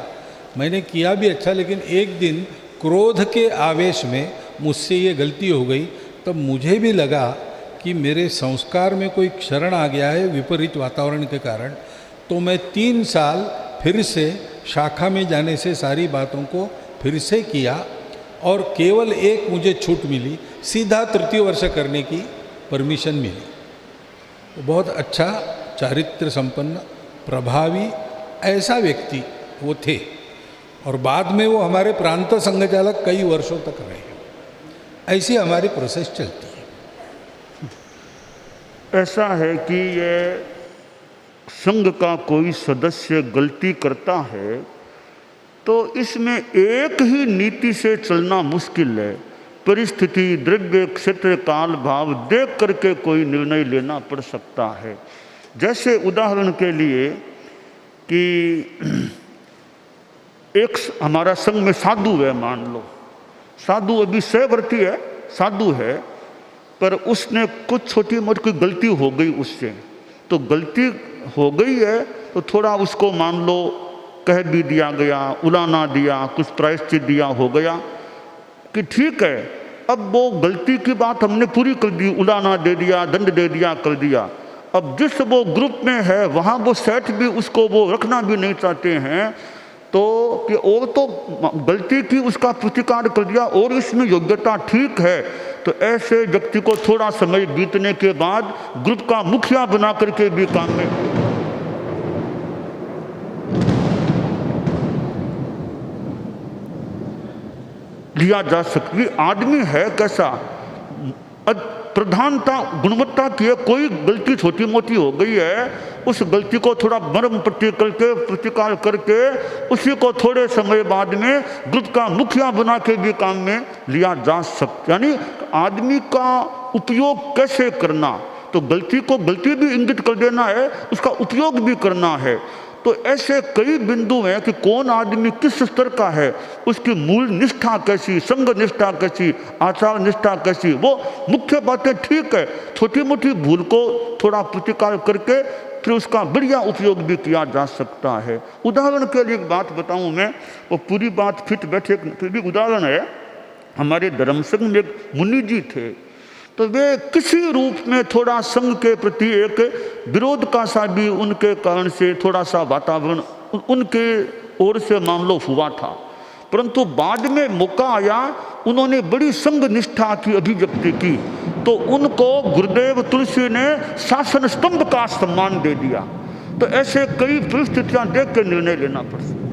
मैंने किया भी अच्छा, लेकिन एक दिन क्रोध के आवेश में मुझसे ये गलती हो गई। तब मुझे भी लगा कि मेरे संस्कार में कोई क्षरण आ गया है विपरीत वातावरण के कारण। तो मैं 3 साल फिर से शाखा में जाने से सारी बातों को फिर से किया, और केवल एक मुझे छूट मिली, सीधा तृतीय वर्ष करने की परमिशन मिली। तो बहुत अच्छा, चारित्र संपन्न, प्रभावी ऐसा व्यक्ति वो थे। और बाद में वो हमारे प्रांत संघ चालक कई वर्षों तक रहे। ऐसी हमारी प्रोसेस चलती है। ऐसा है कि ये संघ का कोई सदस्य गलती करता है तो इसमें एक ही नीति से चलना मुश्किल है। परिस्थिति, द्रव्य, क्षेत्र, काल, भाव देख करके कोई निर्णय लेना पड़ सकता है। जैसे उदाहरण के लिए कि एक हमारा संघ में साधु है, मान लो साधु अभी सहवर्ती है, साधु है, पर उसने कुछ छोटी मोटी कोई गलती हो गई उससे, तो गलती हो गई है तो थोड़ा उसको मान लो कह भी दिया गया, उलाना दिया, कुछ प्रायश्चित दिया हो गया कि ठीक है, अब वो गलती की बात हमने पूरी कर दी, उलाना दे दिया, दंड दे दिया, कर दिया। अब जिस वो ग्रुप में है वहाँ वो सेठ भी उसको वो रखना भी नहीं चाहते हैं, तो कि और तो गलती की उसका प्रतिकार कर दिया और इसमें योग्यता ठीक है, तो ऐसे व्यक्ति को थोड़ा समय बीतने के बाद ग्रुप का मुखिया बना करके भी काम में लिया जा सकती। आदमी है कैसा, प्रधानता गुणवत्ता की है, कोई गलती छोटी मोटी हो गई है, उस गलती को थोड़ा मरम पट्टी करके प्रतिकार करके उसी को थोड़े समय बाद में ग्रुप का मुखिया बना के भी काम में लिया जा सकता। यानी आदमी का उपयोग कैसे करना, तो गलती को गलती भी इंगित कर देना है, उसका उपयोग भी करना है। तो ऐसे कई बिंदु हैं कि कौन आदमी किस स्तर का है, उसकी मूल निष्ठा कैसी, संघ निष्ठा कैसी, आचार निष्ठा कैसी, वो मुख्य बातें ठीक है, छोटी मोटी भूल को थोड़ा प्रतिकार करके फिर उसका बढ़िया उपयोग भी किया जा सकता है। उदाहरण के लिए एक बात बताऊं मैं, वो पूरी बात फिट बैठे फिर भी उदाहरण है। हमारे धर्म संघ में एक मुनि जी थे, तो वे किसी रूप में थोड़ा संघ के प्रति एक विरोध का सा भी उनके कारण से थोड़ा सा वातावरण उनके ओर से मान लो हुआ था, परंतु बाद में मौका आया, उन्होंने बड़ी संघ निष्ठा की अभिव्यक्ति की, तो उनको गुरुदेव तुलसी ने शासन स्तंभ का सम्मान दे दिया। तो ऐसे कई परिस्थितियां देख कर निर्णय लेना पड़ सकता।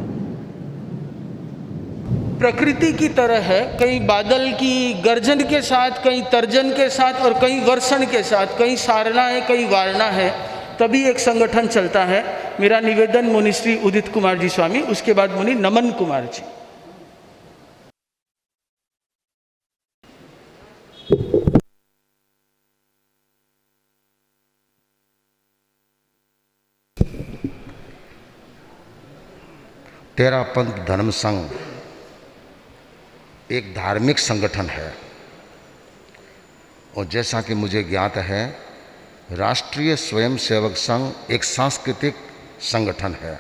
प्रकृति की तरह है, कहीं बादल की गर्जन के साथ, कहीं तर्जन के साथ और कहीं वर्षण के साथ, कहीं सारना है, कहीं वारणा है, तभी एक संगठन चलता है। मेरा निवेदन मुनि श्री उदित कुमार जी स्वामी, उसके बाद मुनि नमन कुमार जी। तेरापंथ धर्म संघ एक धार्मिक संगठन है और जैसा कि मुझे ज्ञात है, राष्ट्रीय स्वयंसेवक संघ एक सांस्कृतिक संगठन है।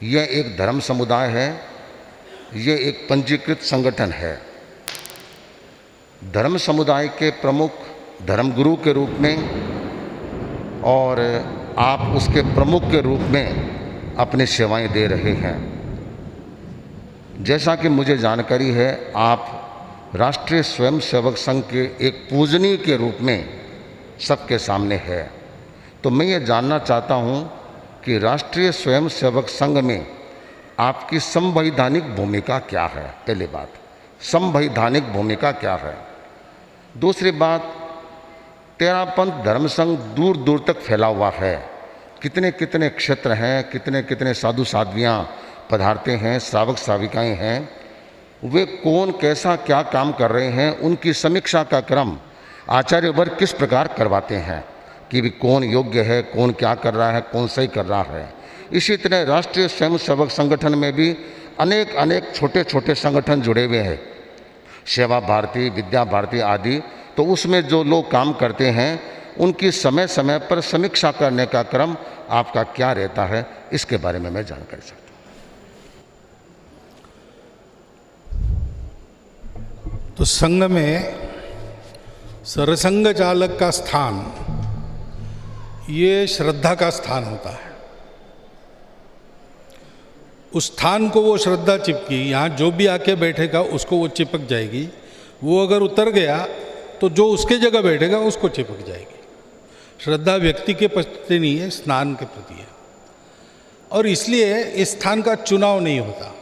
यह एक धर्म समुदाय है, यह एक पंजीकृत संगठन है। धर्म समुदाय के प्रमुख धर्मगुरु के रूप में और आप उसके प्रमुख के रूप में अपनी सेवाएं दे रहे हैं। जैसा कि मुझे जानकारी है, आप राष्ट्रीय स्वयंसेवक संघ के एक पूजनीय के रूप में सबके सामने है। तो मैं ये जानना चाहता हूँ कि राष्ट्रीय स्वयंसेवक संघ में आपकी संवैधानिक भूमिका क्या है। पहली बात, संवैधानिक भूमिका क्या है। दूसरी बात, तेरापंथ धर्म संघ दूर दूर तक फैला हुआ है, कितने कितने क्षेत्र हैं, कितने कितने साधु साध्वियाँ पधारते हैं, श्रावक श्राविकाएँ हैं, वे कौन कैसा क्या काम कर रहे हैं, उनकी समीक्षा का क्रम आचार्य वर्ग किस प्रकार करवाते हैं कि भी कौन योग्य है, कौन क्या कर रहा है, कौन सही कर रहा है। इसी तरह राष्ट्रीय स्वयंसेवक संगठन में भी अनेक अनेक छोटे छोटे संगठन जुड़े हुए हैं, सेवा भारती, विद्या भारती आदि। तो उसमें जो लोग काम करते हैं उनकी समय समय पर समीक्षा करने का क्रम आपका क्या रहता है, इसके बारे में मैं जानकारी चाहता हूँ। तो संघ में सरसंघ चालक का स्थान ये श्रद्धा का स्थान होता है। उस स्थान को वो श्रद्धा चिपकी, यहाँ जो भी आके बैठेगा उसको वो चिपक जाएगी। वो अगर उतर गया तो जो उसके जगह बैठेगा उसको चिपक जाएगी। श्रद्धा व्यक्ति के प्रति नहीं है, स्नान के प्रति है। और इसलिए इस स्थान का चुनाव नहीं होता।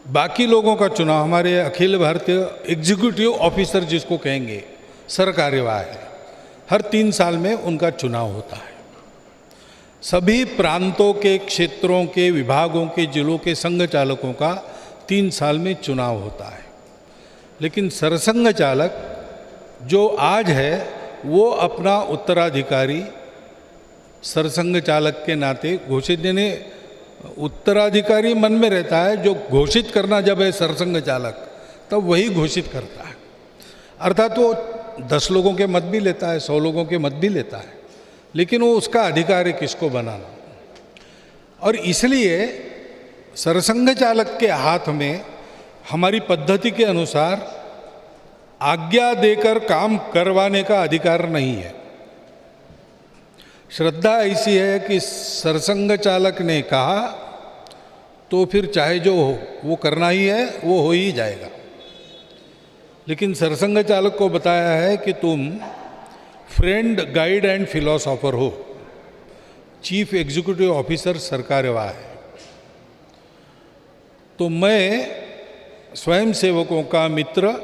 बाकी लोगों का चुनाव, हमारे अखिल भारतीय एग्जीक्यूटिव ऑफिसर जिसको कहेंगे, सरकार्यवाह है, हर 3 साल में उनका चुनाव होता है। सभी प्रांतों के, क्षेत्रों के, विभागों के, जिलों के संघ चालकों का 3 साल में चुनाव होता है। लेकिन सरसंघ चालक जो आज है वो अपना उत्तराधिकारी सरसंघ चालक के नाते घोषित, यानी उत्तराधिकारी मन में रहता है, जो घोषित करना जब है सरसंघ चालक, तब वही घोषित करता है। अर्थात वो 10 लोगों के मत भी लेता है, 100 लोगों के मत भी लेता है, लेकिन वो उसका अधिकार है किसको बनाना। और इसलिए सरसंघ चालक के हाथ में हमारी पद्धति के अनुसार आज्ञा देकर काम करवाने का अधिकार नहीं है। श्रद्धा ऐसी है कि सरसंघ चालक ने कहा तो फिर चाहे जो हो वो करना ही है, वो हो ही जाएगा। लेकिन सरसंघ चालक को बताया है कि तुम फ्रेंड, गाइड एंड फिलोसोफर हो, चीफ एग्जीक्यूटिव ऑफिसर सरकार्यवाह है। तो मैं स्वयं सेवकों का मित्र,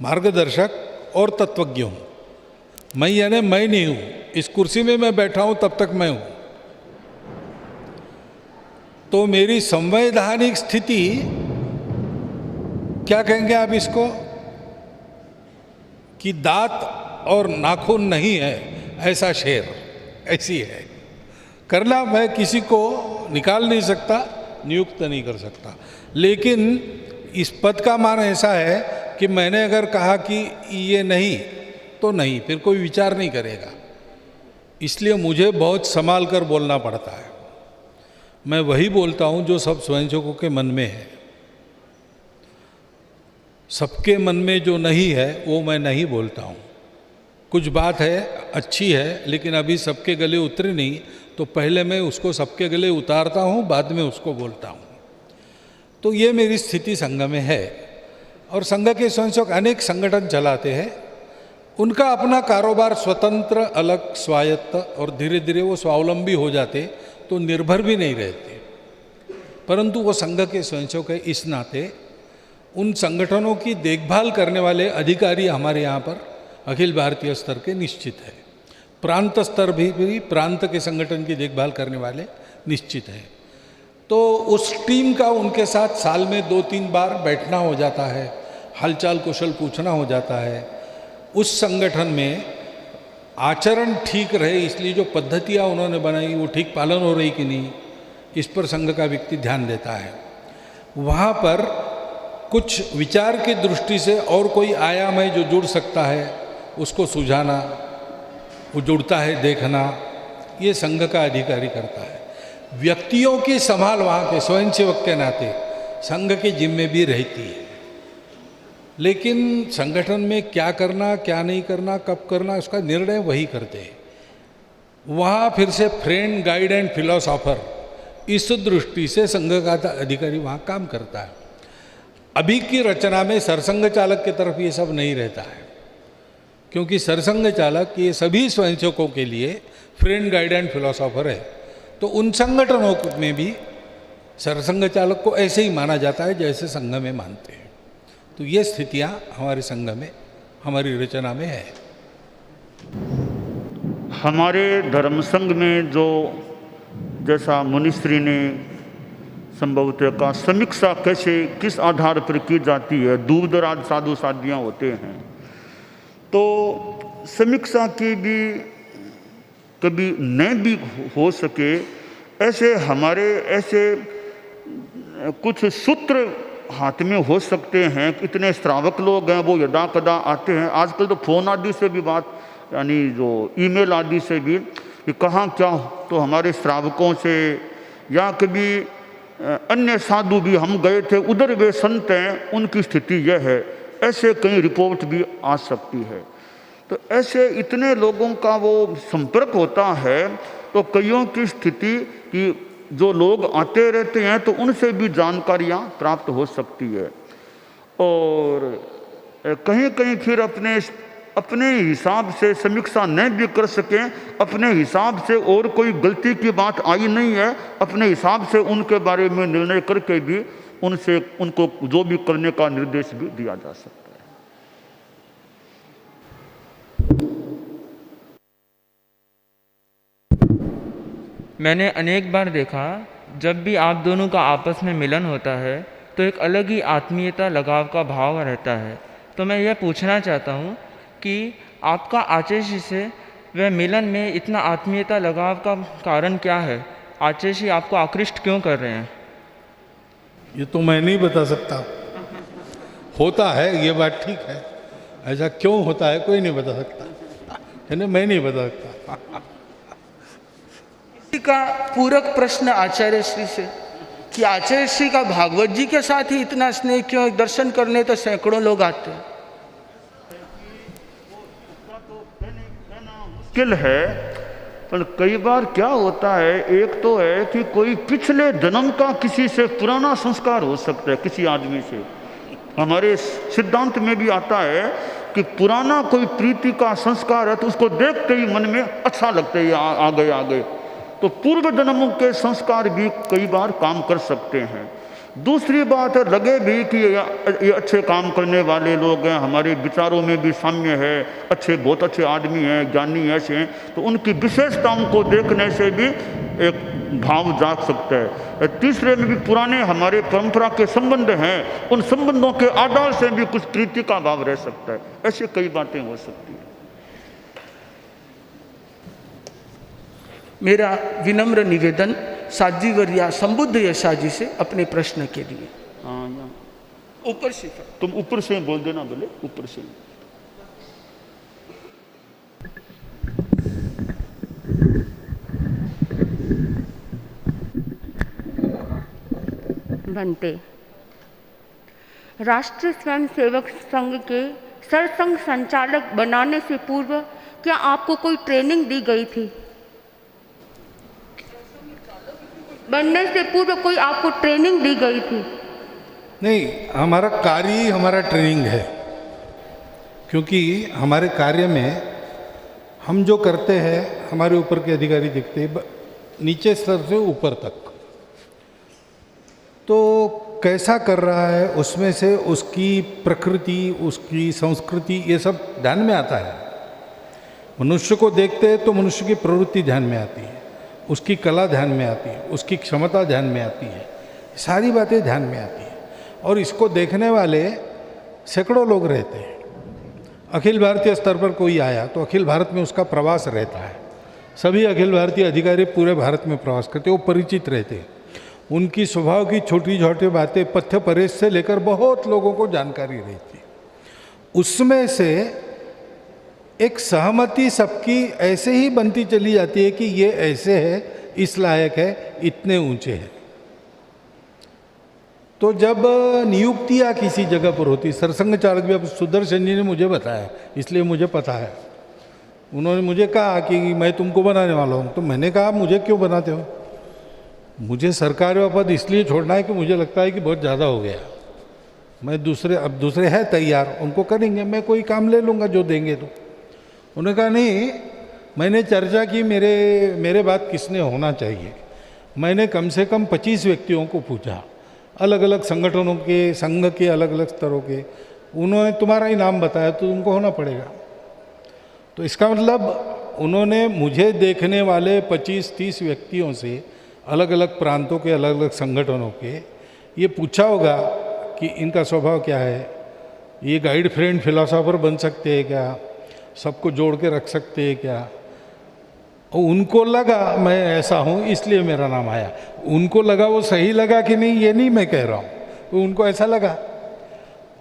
मार्गदर्शक और तत्वज्ञ हूँ। मैं यानी मैं नहीं हूँ, इस कुर्सी में मैं बैठा हूँ तब तक मैं हूँ। तो मेरी संवैधानिक स्थिति, क्या कहेंगे आप इसको, कि दांत और नाखून नहीं है ऐसा शेर, ऐसी है। करना मैं किसी को निकाल नहीं सकता, नियुक्त नहीं कर सकता। लेकिन इस पद का मान ऐसा है कि मैंने अगर कहा कि ये नहीं तो नहीं, फिर कोई विचार नहीं करेगा। इसलिए मुझे बहुत संभाल कर बोलना पड़ता है। मैं वही बोलता हूँ जो सब स्वयंसेवकों के मन में है। सबके मन में जो नहीं है वो मैं नहीं बोलता हूँ। कुछ बात है अच्छी है, लेकिन अभी सबके गले उतरी नहीं, तो पहले मैं उसको सबके गले उतारता हूँ, बाद में उसको बोलता हूँ। तो ये मेरी स्थिति संघ में है। और संघ के स्वयंसेवक अनेक संगठन चलाते हैं, उनका अपना कारोबार स्वतंत्र, अलग, स्वायत्त, और धीरे धीरे वो स्वावलंबी हो जाते तो निर्भर भी नहीं रहते। परंतु वो संघ के स्वयंसेवक है, इस नाते उन संगठनों की देखभाल करने वाले अधिकारी हमारे यहाँ पर अखिल भारतीय स्तर के निश्चित है। प्रांत स्तर भी प्रांत के संगठन की देखभाल करने वाले निश्चित है। तो उस टीम का उनके साथ साल में 2-3 बार बैठना हो जाता है, हालचाल कुशल पूछना हो जाता है। उस संगठन में आचरण ठीक रहे, इसलिए जो पद्धतियाँ उन्होंने बनाई वो ठीक पालन हो रही कि नहीं, इस पर संघ का व्यक्ति ध्यान देता है। वहाँ पर कुछ विचार की दृष्टि से और कोई आयाम है जो जुड़ सकता है, उसको सुझाना, वो जुड़ता है देखना, ये संघ का अधिकारी करता है। व्यक्तियों की संभाल वहाँ के स्वयंसेवक के नाते संघ की जिम्मे भी रहती है। लेकिन संगठन में क्या करना, क्या नहीं करना, कब करना, उसका निर्णय वही करते हैं। वहाँ फिर से फ्रेंड, गाइड एंड फिलोसोफर, इस दृष्टि से संघ का अधिकारी वहाँ काम करता है। अभी की रचना में सरसंघ चालक की तरफ ये सब नहीं रहता है, क्योंकि सरसंघ चालक ये सभी स्वयंसेवकों के लिए फ्रेंड, गाइड एंड फिलोसोफर है। तो उन संगठनों में भी सरसंघ चालक को ऐसे ही माना जाता है जैसे संघ में मानते हैं। तो ये स्थितियाँ हमारे संघ में, हमारी रचना में है। हमारे धर्म संघ में जो, जैसा मुनिश्री ने संभवतः का, समीक्षा कैसे, किस आधार पर की जाती है, दूर दराज साधु साधियाँ होते हैं, तो समीक्षा की भी कभी न भी हो सके, ऐसे हमारे ऐसे कुछ सूत्र हाथ में हो सकते हैं। इतने श्रावक लोग हैं, वो यदा कदा आते हैं। आजकल तो फ़ोन आदि से भी बात, यानी जो ईमेल आदि से भी कि कहाँ क्या, तो हमारे श्रावकों से या कभी अन्य साधु भी हम गए थे, उधर वे संत हैं, उनकी स्थिति यह है, ऐसे कई रिपोर्ट भी आ सकती है। तो ऐसे इतने लोगों का वो संपर्क होता है, तो कईयों की स्थिति कि जो लोग आते रहते हैं तो उनसे भी जानकारियाँ प्राप्त हो सकती है। और कहीं कहीं फिर अपने हिसाब से समीक्षा नहीं भी कर सकें, अपने हिसाब से और कोई गलती की बात आई नहीं है, अपने हिसाब से उनके बारे में निर्णय करके भी उनको जो भी करने का निर्देश भी दिया जा सकता है। मैंने अनेक बार देखा, जब भी आप दोनों का आपस में मिलन होता है तो एक अलग ही आत्मीयता, लगाव का भाव रहता है। तो मैं यह पूछना चाहता हूँ कि आपका आचार्य जी से वह मिलन में इतना आत्मीयता, लगाव का कारण क्या है? आचार्य जी आपको आकृष्ट क्यों कर रहे हैं? ये तो मैं नहीं बता सकता। होता है, ये बात ठीक है, ऐसा क्यों होता है कोई नहीं बता सकता, है ना, मैं नहीं बता सकता। इसी का पूरक प्रश्न आचार्य श्री से कि आचार्य श्री का भागवत जी के साथ ही इतना स्नेह क्यों? दर्शन करने तो सैकड़ों लोग आते हैं। मुश्किल है, पर कई बार क्या होता है, एक तो है कि कोई पिछले जन्म का किसी से पुराना संस्कार हो सकता है, किसी आदमी से। हमारे सिद्धांत में भी आता है कि पुराना कोई प्रीति का संस्कार है तो उसको देखते ही मन में अच्छा लगता है, आ गए। तो पूर्व जन्मों के संस्कार भी कई बार काम कर सकते हैं। दूसरी बात है, लगे भी कि ये अच्छे काम करने वाले लोग हैं, हमारे विचारों में भी साम्य है, बहुत अच्छे आदमी हैं, ज्ञानी ऐसे हैं, तो उनकी विशेषताओं को देखने से भी एक भाव जाग सकता है। तीसरे में भी पुराने हमारे परंपरा के संबंध हैं, उन संबंधों के आधार से भी कुछ प्रीति का भाव रह सकता है। ऐसे कई बातें हो सकती हैं। मेरा विनम्र निवेदन साध्वीवर्या संबुद्ध यशा जी से अपने प्रश्न के लिए। हाँ, ऊपर से तुम ऊपर से बोल देना, बोले ऊपर से। बनते राष्ट्रीय स्वयंसेवक संघ के सरसंघ संचालक बनाने से पूर्व क्या आपको कोई ट्रेनिंग दी गई थी? बनने से पूर्व कोई आपको ट्रेनिंग दी गई थी? नहीं, हमारा कार्य ही हमारा ट्रेनिंग है, क्योंकि हमारे कार्य में हम जो करते हैं हमारे ऊपर के अधिकारी दिखते हैं, नीचे स्तर से ऊपर तक। तो कैसा कर रहा है उसमें से उसकी प्रकृति, उसकी संस्कृति, ये सब ध्यान में आता है। मनुष्य को देखते हैं तो मनुष्य की प्रवृत्ति ध्यान में आती है, उसकी कला ध्यान में आती है, उसकी क्षमता ध्यान में आती है, सारी बातें ध्यान में आती हैं। और इसको देखने वाले सैकड़ों लोग रहते हैं। अखिल भारतीय स्तर पर कोई आया तो अखिल भारत में उसका प्रवास रहता है। सभी अखिल भारतीय अधिकारी पूरे भारत में प्रवास करते, वो परिचित रहते हैं। उनकी स्वभाव की छोटी छोटी बातें पथ्य परहेज से लेकर बहुत लोगों को जानकारी रहती है। उसमें से एक सहमति सबकी ऐसे ही बनती चली जाती है कि ये ऐसे है, इस लायक है, इतने ऊंचे हैं। तो जब नियुक्तियाँ किसी जगह पर होती, सरसंघ चालक भी, अब सुदर्शन जी ने मुझे बताया इसलिए मुझे पता है। उन्होंने मुझे कहा कि मैं तुमको बनाने वाला हूँ, तो मैंने कहा मुझे क्यों बनाते हो? मुझे सरकारी पद इसलिए छोड़ना है कि मुझे लगता है कि बहुत ज़्यादा हो गया। मैं दूसरे हैं तैयार, उनको करेंगे, मैं कोई काम ले लूँगा जो देंगे। तो उन्होंने कहा नहीं, मैंने चर्चा की मेरे बात किसने होना चाहिए। मैंने कम से कम 25 व्यक्तियों को पूछा, अलग अलग संगठनों के, संघ के अलग अलग स्तरों के। उन्होंने तुम्हारा ही नाम बताया तो तुमको होना पड़ेगा। तो इसका मतलब उन्होंने मुझे देखने वाले 25-30 व्यक्तियों से, अलग अलग प्रांतों के, अलग अलग संगठनों के, ये पूछा होगा कि इनका स्वभाव क्या है, ये गाइड फ्रेंड फिलोसोफर बन सकते हैं क्या, सबको जोड़ के रख सकते हैं क्या। और उनको लगा मैं ऐसा हूँ इसलिए मेरा नाम आया। उनको लगा वो सही लगा कि नहीं ये नहीं मैं कह रहा हूँ, तो उनको ऐसा लगा।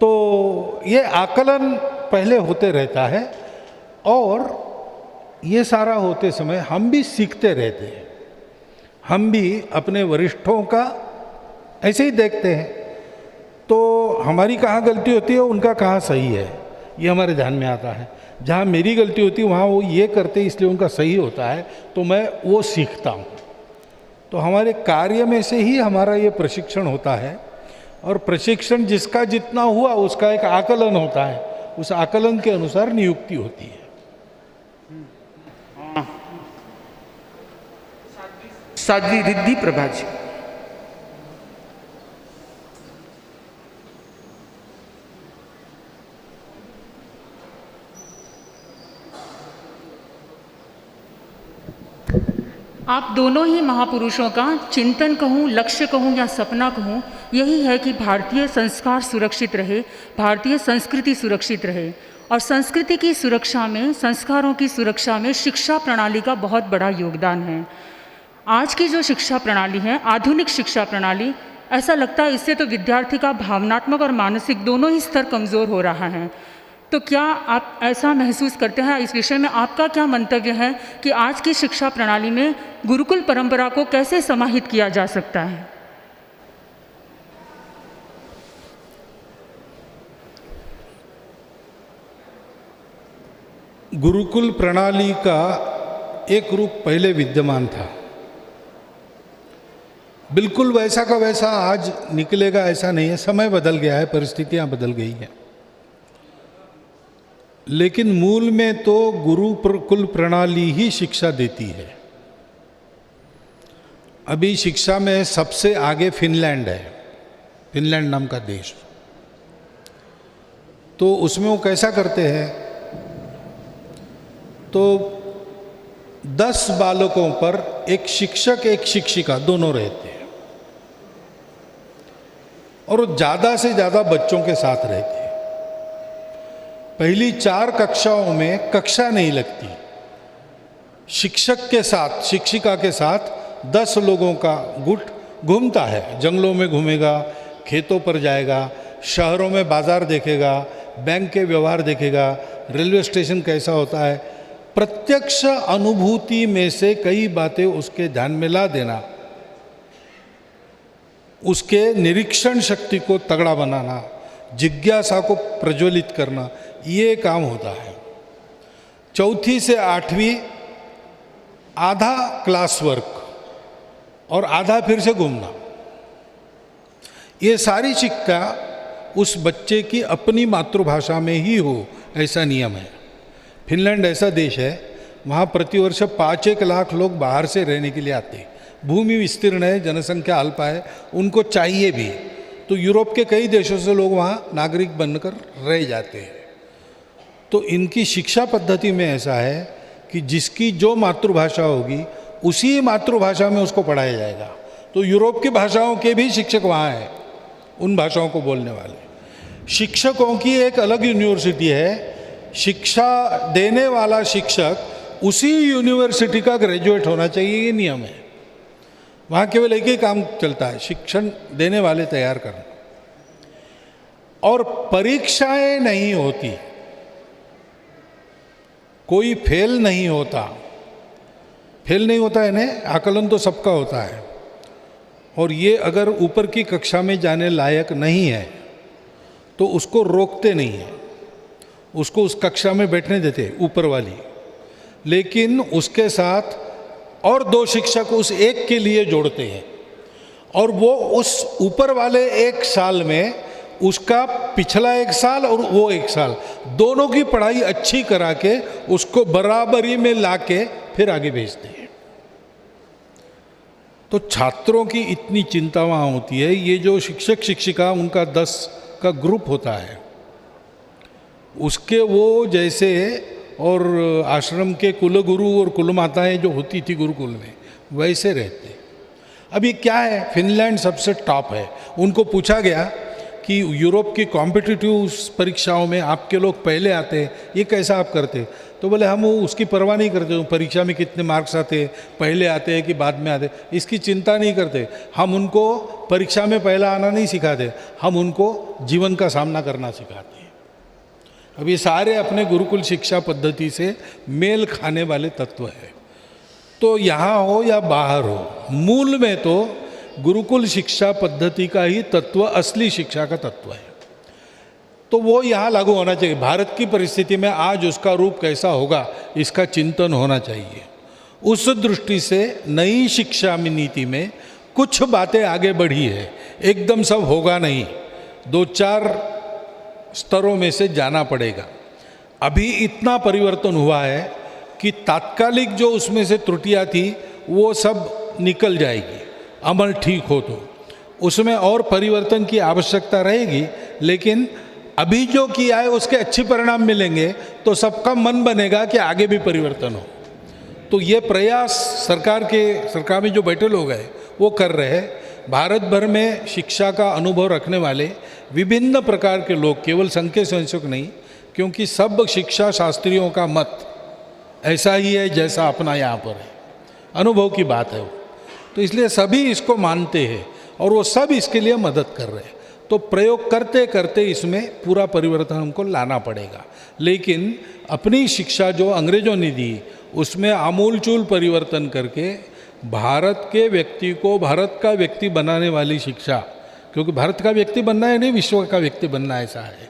तो ये आकलन पहले होते रहता है, और ये सारा होते समय हम भी सीखते रहते हैं। हम भी अपने वरिष्ठों का ऐसे ही देखते हैं, तो हमारी कहाँ गलती होती है, उनका कहाँ सही है, ये हमारे ध्यान में आता है। जहाँ मेरी गलती होती है वहाँ वो ये करते इसलिए उनका सही होता है, तो मैं वो सीखता हूँ। तो हमारे कार्य में से ही हमारा ये प्रशिक्षण होता है, और प्रशिक्षण जिसका जितना हुआ उसका एक आकलन होता है, उस आकलन के अनुसार नियुक्ति होती है। साध्वी रिद्धि प्रभा जी। आप दोनों ही महापुरुषों का चिंतन कहूँ, लक्ष्य कहूँ या सपना कहूँ, यही है कि भारतीय संस्कार सुरक्षित रहे, भारतीय संस्कृति सुरक्षित रहे। और संस्कृति की सुरक्षा में, संस्कारों की सुरक्षा में शिक्षा प्रणाली का बहुत बड़ा योगदान है। आज की जो शिक्षा प्रणाली है, आधुनिक शिक्षा प्रणाली, ऐसा लगता है इससे तो विद्यार्थी का भावनात्मक और मानसिक दोनों ही स्तर कमज़ोर हो रहा है। तो क्या आप ऐसा महसूस करते हैं? इस विषय में आपका क्या मंतव्य है कि आज की शिक्षा प्रणाली में गुरुकुल परंपरा को कैसे समाहित किया जा सकता है? गुरुकुल प्रणाली का एक रूप पहले विद्यमान था, बिल्कुल वैसा का वैसा आज निकलेगा ऐसा नहीं है। समय बदल गया है, परिस्थितियां बदल गई हैं, लेकिन मूल में तो गुरुकुल प्रणाली ही शिक्षा देती है। अभी शिक्षा में सबसे आगे फिनलैंड है, फिनलैंड नाम का देश। तो उसमें वो कैसा करते हैं, तो 10 बालकों पर एक शिक्षक एक शिक्षिका दोनों रहते हैं, और ज़्यादा से ज़्यादा बच्चों के साथ रहते हैं। पहली 4 कक्षाओं में कक्षा नहीं लगती, शिक्षक के साथ शिक्षिका के साथ 10 लोगों का गुट घूमता है, जंगलों में घूमेगा, खेतों पर जाएगा, शहरों में बाजार देखेगा, बैंक के व्यवहार देखेगा, रेलवे स्टेशन कैसा होता है। प्रत्यक्ष अनुभूति में से कई बातें उसके ध्यान में ला देना, उसके निरीक्षण शक्ति को तगड़ा बनाना, जिज्ञासा को प्रज्वलित करना, ये काम होता है। 4वीं से 8वीं आधा क्लास वर्क और आधा फिर से घूमना, ये सारी शिक्षा उस बच्चे की अपनी मातृभाषा में ही हो, ऐसा नियम है। फिनलैंड ऐसा देश है, वहाँ प्रतिवर्ष 5-1 लाख लोग बाहर से रहने के लिए आते हैं। भूमि विस्तीर्ण है, जनसंख्या अल्प है, उनको चाहिए भी। तो यूरोप के कई देशों से लोग वहाँ नागरिक बनकर रह जाते हैं। तो इनकी शिक्षा पद्धति में ऐसा है कि जिसकी जो मातृभाषा होगी उसी मातृभाषा में उसको पढ़ाया जाएगा। तो यूरोप की भाषाओं के भी शिक्षक वहाँ हैं, उन भाषाओं को बोलने वाले। शिक्षकों की एक अलग यूनिवर्सिटी है, शिक्षा देने वाला शिक्षक उसी यूनिवर्सिटी का ग्रेजुएट होना चाहिए, ये नियम है। वहाँ केवल एक ही काम चलता है, शिक्षण देने वाले तैयार करना, और परीक्षाएं नहीं होती, कोई फेल नहीं होता। फेल नहीं होता है ना, आकलन तो सबका होता है। और ये अगर ऊपर की कक्षा में जाने लायक नहीं है तो उसको रोकते नहीं है, उसको उस कक्षा में बैठने देते ऊपर वाली, लेकिन उसके साथ और 2 शिक्षक उस एक के लिए जोड़ते हैं, और वो उस ऊपर वाले 1 साल में उसका पिछला 1 साल और वो 1 साल दोनों की पढ़ाई अच्छी करा के उसको बराबरी में लाके फिर आगे भेजते हैं। तो छात्रों की इतनी चिंता वहाँ होती है। ये जो शिक्षक शिक्षिका उनका 10 का ग्रुप होता है, उसके वो जैसे और आश्रम के कुलगुरु और कुलमाताएं जो होती थी गुरुकुल में, वैसे रहते। अब ये क्या है, फिनलैंड सबसे टॉप है। उनको पूछा गया कि यूरोप की कॉम्पिटिटिव परीक्षाओं में आपके लोग पहले आते हैं, ये कैसा आप करते? तो बोले हम उसकी परवाह नहीं करते, परीक्षा में कितने मार्क्स आते हैं, पहले आते हैं कि बाद में आते, इसकी चिंता नहीं करते। हम उनको परीक्षा में पहला आना नहीं सिखाते, हम उनको जीवन का सामना करना सिखाते हैं। अब ये सारे अपने गुरुकुल शिक्षा पद्धति से मेल खाने वाले तत्व हैं। तो यहाँ हो या बाहर हो, मूल में तो गुरुकुल शिक्षा पद्धति का ही तत्व असली शिक्षा का तत्व है। तो वो यहाँ लागू होना चाहिए। भारत की परिस्थिति में आज उसका रूप कैसा होगा, इसका चिंतन होना चाहिए। उस दृष्टि से नई शिक्षा नीति में कुछ बातें आगे बढ़ी है, एकदम सब होगा नहीं। 2-4 स्तरों में से जाना पड़ेगा। अभी इतना परिवर्तन हुआ है कि तात्कालिक जो उसमें से त्रुटियां थी वो सब निकल जाएगी, अमल ठीक हो तो उसमें और परिवर्तन की आवश्यकता रहेगी, लेकिन अभी जो किया है उसके अच्छे परिणाम मिलेंगे तो सबका मन बनेगा कि आगे भी परिवर्तन हो। तो ये प्रयास सरकार में जो बैठे लोग हैं वो कर रहे हैं। भारत भर में शिक्षा का अनुभव रखने वाले विभिन्न प्रकार के लोग, केवल संघ के स्वयंसेवक नहीं, क्योंकि सब शिक्षा शास्त्रियों का मत ऐसा ही है जैसा अपना यहाँ पर है, अनुभव की बात है वो। तो इसलिए सभी इसको मानते हैं और वो सब इसके लिए मदद कर रहे हैं। तो प्रयोग करते करते इसमें पूरा परिवर्तन हमको लाना पड़ेगा, लेकिन अपनी शिक्षा जो अंग्रेजों ने दी उसमें आमूलचूल परिवर्तन करके भारत के व्यक्ति को भारत का व्यक्ति बनाने वाली शिक्षा, क्योंकि भारत का व्यक्ति बनना है नहीं विश्व का व्यक्ति बनना ऐसा है,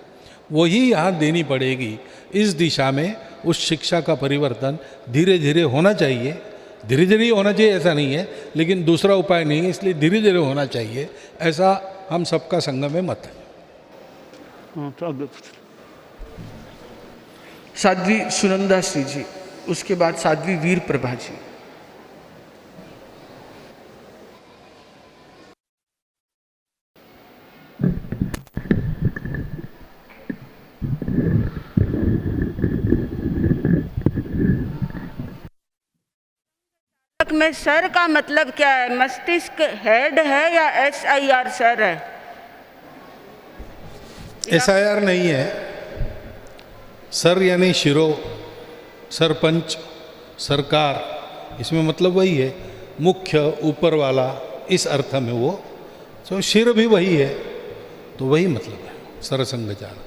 वही यहाँ देनी पड़ेगी। इस दिशा में उस शिक्षा का परिवर्तन धीरे धीरे होना चाहिए। धीरे धीरे होना चाहिए ऐसा नहीं है, लेकिन दूसरा उपाय नहीं है, इसलिए धीरे धीरे होना चाहिए, ऐसा हम सबका संघ में मत है। साध्वी सुनंदा श्री जी, उसके बाद साध्वी वीर प्रभा जी। में सर का मतलब क्या है? मस्तिष्क हेड है या SIR सर है? SIR नहीं है, सर यानी शिरो, सरपंच, सरकार, इसमें मतलब वही है, मुख्य, ऊपर वाला, इस अर्थ में वो। तो शिर भी वही है, तो वही मतलब है सरसंघचालक।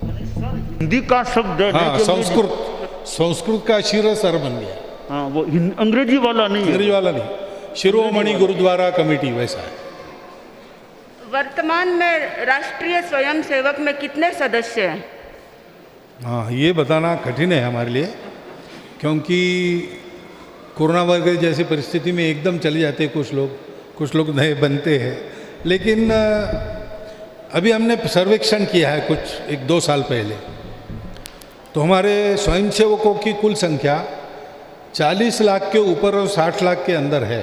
हिंदी का शब्द है। हाँ, संस्कृत का शिर सर बन गया। हाँ, वो अंग्रेजी वाला नहीं है। अंग्रेजी वाला नहीं, शिरोमणि गुरुद्वारा कमेटी वैसा है। वर्तमान में राष्ट्रीय स्वयंसेवक में कितने सदस्य हैं? हाँ, ये बताना कठिन है हमारे लिए, क्योंकि कोरोना वगैरह जैसी परिस्थिति में एकदम चले जाते हैं कुछ लोग नए बनते हैं। लेकिन अभी हमने सर्वेक्षण किया है कुछ 1-2 साल पहले, तो हमारे स्वयंसेवकों की कुल संख्या 40 लाख के ऊपर और 60 लाख के अंदर है,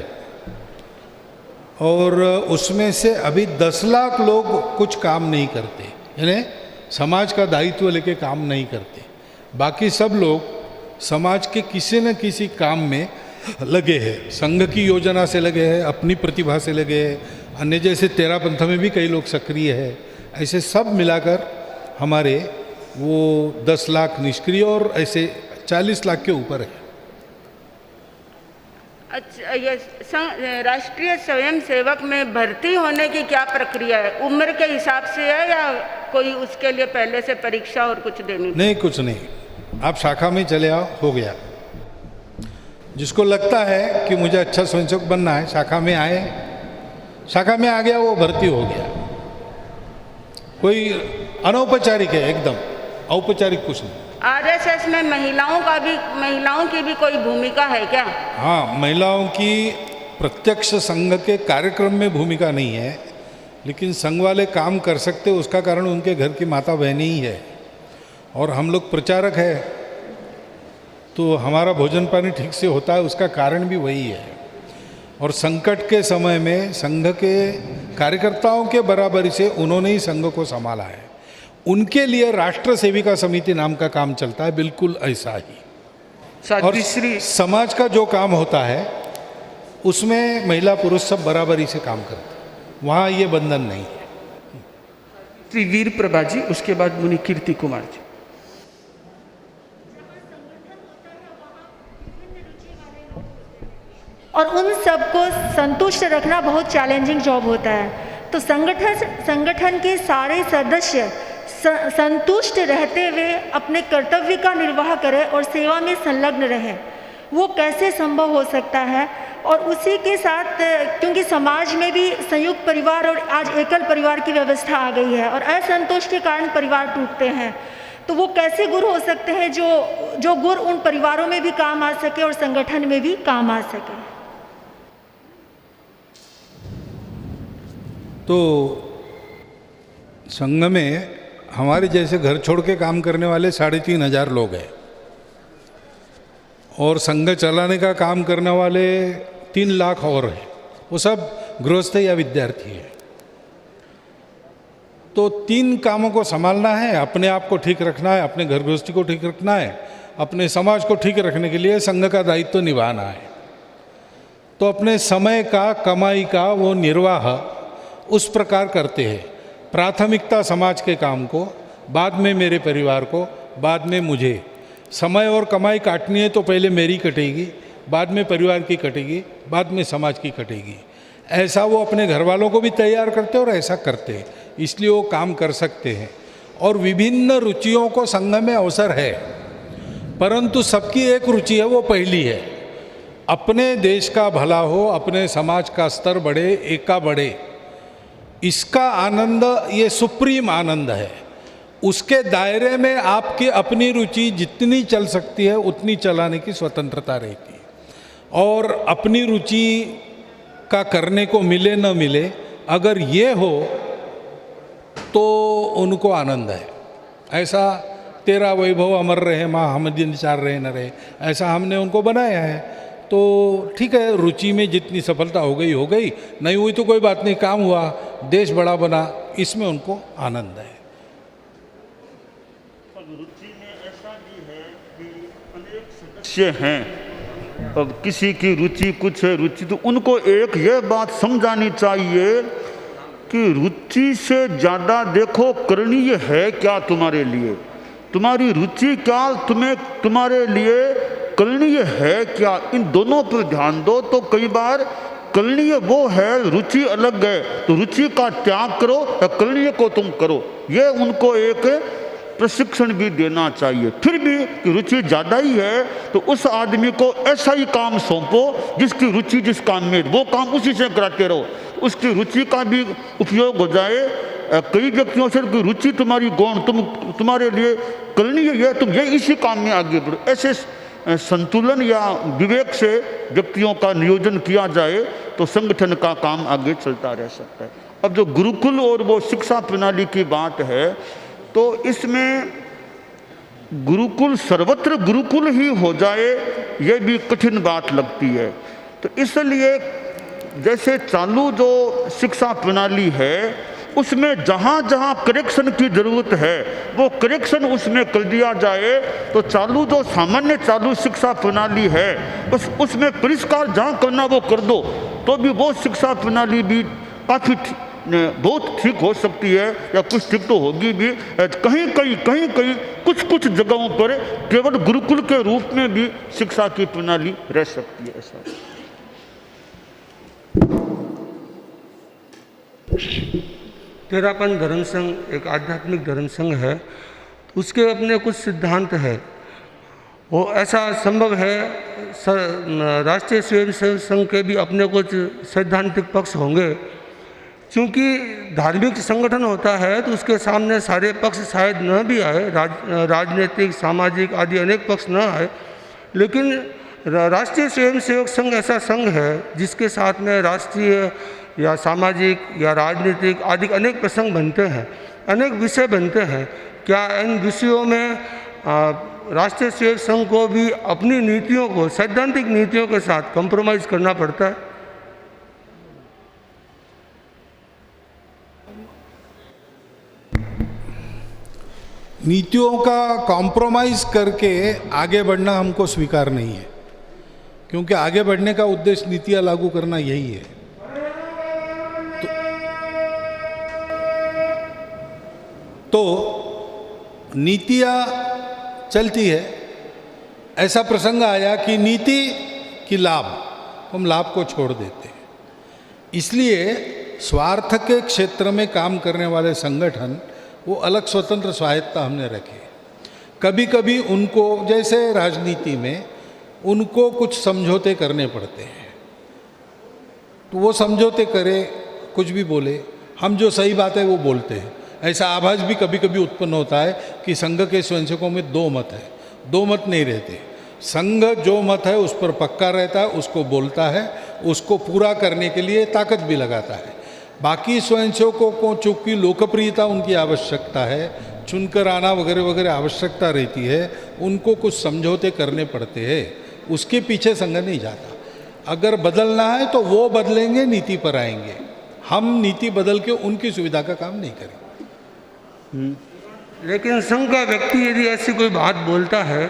और उसमें से अभी 10 लाख लोग कुछ काम नहीं करते, यानी समाज का दायित्व लेके काम नहीं करते। बाकी सब लोग समाज के किसी न किसी काम में लगे हैं, संघ की योजना से लगे हैं, अपनी प्रतिभा से लगे हैं, अन्य जैसे तेरा पंथ में भी कई लोग सक्रिय है। ऐसे सब मिलाकर हमारे वो 10 लाख निष्क्रिय और ऐसे 40 लाख के ऊपर है। अच्छा, ये राष्ट्रीय स्वयंसेवक में भर्ती होने की क्या प्रक्रिया है? उम्र के हिसाब से है या कोई उसके लिए पहले से परीक्षा और कुछ देनी? नहीं, कुछ नहीं, आप शाखा में चले आओ, हो गया। जिसको लगता है कि मुझे अच्छा स्वयंसेवक बनना है, शाखा में आए, शाखा में आ गया, वो भर्ती हो गया। कोई अनौपचारिक है, एकदम औपचारिक कुछ नहीं। RSS में महिलाओं की भी कोई भूमिका है क्या? हाँ, महिलाओं की प्रत्यक्ष संघ के कार्यक्रम में भूमिका नहीं है, लेकिन संघ वाले काम कर सकते, उसका कारण उनके घर की माता बहनें ही है, और हम लोग प्रचारक है, तो हमारा भोजन पानी ठीक से होता है, उसका कारण भी वही है। और संकट के समय में संघ के कार्यकर्ताओं के बराबरी से उन्होंने ही संघ को संभाला है। उनके लिए राष्ट्र सेविका समिति नाम का काम चलता है, बिल्कुल ऐसा ही। और समाज का जो काम होता है उसमें महिला पुरुष सब बराबरी से काम करते हैं, वहाँ ये बंधन नहीं है। श्री वीर प्रभा जी, उसके बाद मुनि कीर्ति कुमार जी। और उन सबको संतुष्ट रखना बहुत चैलेंजिंग जॉब होता है। तो संगठन के सारे सदस्य संतुष्ट रहते हुए अपने कर्तव्य का निर्वाह करें और सेवा में संलग्न रहें, वो कैसे संभव हो सकता है? और उसी के साथ, क्योंकि समाज में भी संयुक्त परिवार और आज एकल परिवार की व्यवस्था आ गई है और असंतोष के कारण परिवार टूटते हैं, तो वो कैसे गुरु हो सकते हैं जो गुरु उन परिवारों में भी काम आ सके और संगठन में भी काम आ सके? तो संघ में हमारे जैसे घर छोड़ के काम करने वाले 3,500 लोग हैं और संघ चलाने का काम करने वाले 3 लाख और हैं। वो सब गृहस्थ या विद्यार्थी हैं। तो 3 कामों को संभालना है, अपने आप को ठीक रखना है, अपने घर गृहस्थी को ठीक रखना है, अपने समाज को ठीक रखने के लिए संघ का दायित्व निभाना है। तो अपने समय का, कमाई का वो निर्वाह उस प्रकार करते हैं। प्राथमिकता समाज के काम को, बाद में मेरे परिवार को, बाद में मुझे। समय और कमाई काटनी है तो पहले मेरी कटेगी, बाद में परिवार की कटेगी, बाद में समाज की कटेगी। ऐसा वो अपने घर वालों को भी तैयार करते हैं और ऐसा करते हैं, इसलिए वो काम कर सकते हैं। और विभिन्न रुचियों को संघ में अवसर है, परंतु सबकी एक रुचि है, वो पहली है, अपने देश का भला हो, अपने समाज का स्तर बढ़े, एका बढ़े। इसका आनंद ये सुप्रीम आनंद है। उसके दायरे में आपकी अपनी रुचि जितनी चल सकती है उतनी चलाने की स्वतंत्रता रहती है, और अपनी रुचि का करने को मिले न मिले, अगर ये हो तो उनको आनंद है। ऐसा तेरा वैभव अमर रहे माँ हम दिन चार रहे न रहे, ऐसा हमने उनको बनाया है। तो ठीक है, रुचि में जितनी सफलता हो गई, नहीं हुई तो कोई बात नहीं, काम हुआ, देश बड़ा बना, इसमें उनको आनंद है। रुचि में ऐसा भी है कि अनेक सदस्य हैं, अब किसी की रुचि कुछ है, रुचि तो उनको एक ये बात समझानी चाहिए कि रुचि से ज़्यादा देखो करणीय है क्या तुम्हारे लिए, तुम्हारी रुचि क्या तुम्हारे लिए करणीय है क्या, इन दोनों पर ध्यान दो। तो कई बार करणीय वो है, रुचि अलग है, तो रुचि का त्याग करो या करणीय को तुम करो, ये उनको एक प्रशिक्षण भी देना चाहिए। फिर भी कि रुचि ज़्यादा ही है तो उस आदमी को ऐसा ही काम सौंपो जिसकी रुचि जिस काम में, वो काम उसी से कराते रहो, उसकी रुचि का भी उपयोग हो जाए। कई व्यक्तियों से कि रुचि तुम्हारी गौण, तुम्हारे लिए करणीय है, तुम ये इसी काम में आगे बढ़ो, ऐसे संतुलन या विवेक से व्यक्तियों का नियोजन किया जाए तो संगठन का काम आगे चलता रह सकता है। अब जो गुरुकुल और वो शिक्षा प्रणाली की बात है, तो इसमें गुरुकुल सर्वत्र गुरुकुल ही हो जाए ये भी कठिन बात लगती है। तो इसलिए जैसे चालू जो शिक्षा प्रणाली है उसमें जहाँ जहाँ करेक्शन की ज़रूरत है वो करेक्शन उसमें कर दिया जाए। तो चालू जो सामान्य चालू शिक्षा प्रणाली है बस उसमें परिष्कार जहाँ करना वो कर दो, तो भी वो शिक्षा प्रणाली भी काफ़ी बहुत ठीक हो सकती है, या कुछ ठीक तो होगी भी। कहीं कहीं कुछ जगहों पर केवल गुरुकुल के रूप में भी शिक्षा की प्रणाली रह सकती है। ऐसा तेरापन धर्म संघ एक आध्यात्मिक धर्म संघ है, उसके अपने कुछ सिद्धांत है। वो ऐसा संभव है, राष्ट्रीय स्वयंसेवक संघ के भी अपने कुछ सैद्धांतिक पक्ष होंगे। क्योंकि धार्मिक संगठन होता है तो उसके सामने सारे पक्ष शायद न भी आए, राजनीतिक, सामाजिक आदि अनेक पक्ष न आए, लेकिन राष्ट्रीय स्वयंसेवक संघ ऐसा संघ है जिसके साथ में राष्ट्रीय या सामाजिक या राजनीतिक आदि अनेक प्रसंग बनते हैं, अनेक विषय बनते हैं। क्या इन विषयों में राष्ट्रीय स्वयंसेवक संघ को भी अपनी नीतियों को, सैद्धांतिक नीतियों के साथ कंप्रोमाइज करना पड़ता है? नीतियों का कॉम्प्रोमाइज़ करके आगे बढ़ना हमको स्वीकार नहीं है, क्योंकि आगे बढ़ने का उद्देश्य नीतियाँ लागू करना यही है। तो नीतियाँ चलती है, ऐसा प्रसंग आया कि नीति की लाभ, हम लाभ को छोड़ देते हैं। इसलिए स्वार्थ के क्षेत्र में काम करने वाले संगठन वो अलग स्वतंत्र स्वायत्ता हमने रखी। कभी कभी उनको, जैसे राजनीति में उनको कुछ समझौते करने पड़ते हैं, तो वो समझौते करे, कुछ भी बोले, हम जो सही बात है वो बोलते हैं। ऐसा आभास भी कभी कभी उत्पन्न होता है कि संघ के स्वयंसेवकों में दो मत है, दो मत नहीं रहते। संघ जो मत है उस पर पक्का रहता है, उसको बोलता है, उसको पूरा करने के लिए ताकत भी लगाता है। बाकी स्वयंसेवकों को चूँकि लोकप्रियता उनकी आवश्यकता है, चुनकर आना वगैरह वगैरह आवश्यकता रहती है, उनको कुछ समझौते करने पड़ते हैं, उसके पीछे संघ नहीं जाता। अगर बदलना है तो वो बदलेंगे, नीति पर आएंगे। हम नीति बदल के उनकी सुविधा का काम नहीं करेंगे। लेकिन संघ का व्यक्ति यदि ऐसी कोई बात बोलता है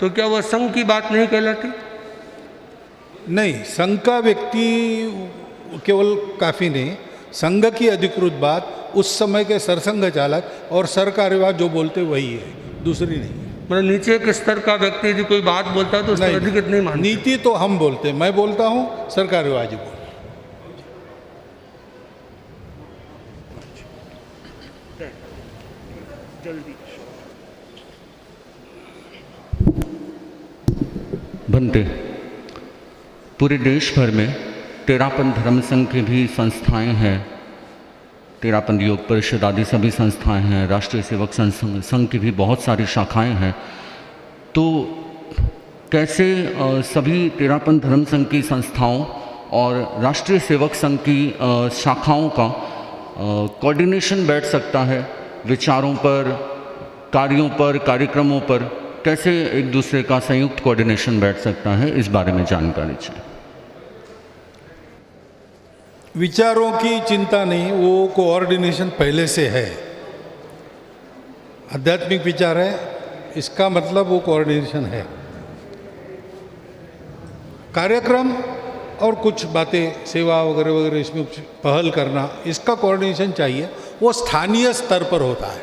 तो क्या वह संघ की बात नहीं कहलाती? नहीं, संघ का व्यक्ति केवल काफ़ी नहीं, संघ की अधिकृत बात उस समय के सरसंघ चालक और सरकार्यवाह जो बोलते वही है, दूसरी नहीं। मतलब नीचे के स्तर का व्यक्ति यदि कोई बात बोलता है तो उसको अधिकृत नहीं मानते? नीति तो हम बोलते हैं, मैं बोलता हूँ, सरकार्यवाह जी बोलते। जल्दी बनते पूरे देश भर में तेरापन धर्म संघ की भी संस्थाएं हैं, तेरापन योग परिषद आदि सभी संस्थाएं हैं, राष्ट्रीय सेवक संघ की भी बहुत सारी शाखाएं हैं। तो कैसे सभी तेरापन धर्म संघ की संस्थाओं और राष्ट्रीय सेवक संघ की शाखाओं का कोऑर्डिनेशन बैठ सकता है, विचारों पर, कार्यों पर, कार्यक्रमों पर कैसे एक दूसरे का संयुक्त कोऑर्डिनेशन बैठ सकता है, इस बारे में जानकारी चाहिए। विचारों की चिंता नहीं, वो कोऑर्डिनेशन पहले से है। आध्यात्मिक विचार है, इसका मतलब वो कोऑर्डिनेशन है। कार्यक्रम और कुछ बातें, सेवा वगैरह वगैरह, इसमें कुछ पहल करना, इसका कोऑर्डिनेशन चाहिए, वो स्थानीय स्तर पर होता है।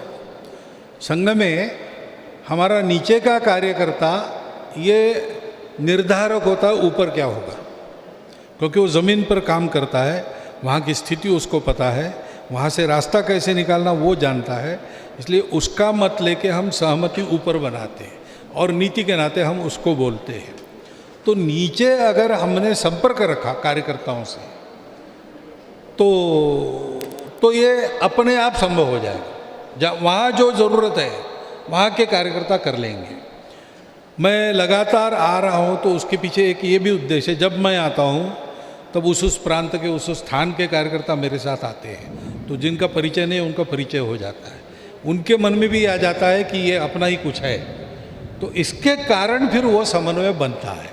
संघ में हमारा नीचे का कार्यकर्ता ये निर्धारक होता है ऊपर क्या होगा, क्योंकि वो ज़मीन पर काम करता है, वहाँ की स्थिति उसको पता है, वहाँ से रास्ता कैसे निकालना वो जानता है। इसलिए उसका मत लेके हम सहमति ऊपर बनाते हैं और नीति के नाते हम उसको बोलते हैं। तो नीचे अगर हमने संपर्क रखा कार्यकर्ताओं से तो ये अपने आप संभव हो जाएगा। वहाँ जो ज़रूरत है वहाँ के कार्यकर्ता कर लेंगे। मैं लगातार आ रहा हूँ तो उसके पीछे एक ये भी उद्देश्य है, जब मैं आता हूँ तब उस प्रांत के, उस स्थान के कार्यकर्ता मेरे साथ आते हैं, तो जिनका परिचय नहीं उनका परिचय हो जाता है, उनके मन में भी आ जाता है कि ये अपना ही कुछ है, तो इसके कारण फिर वो समन्वय बनता है।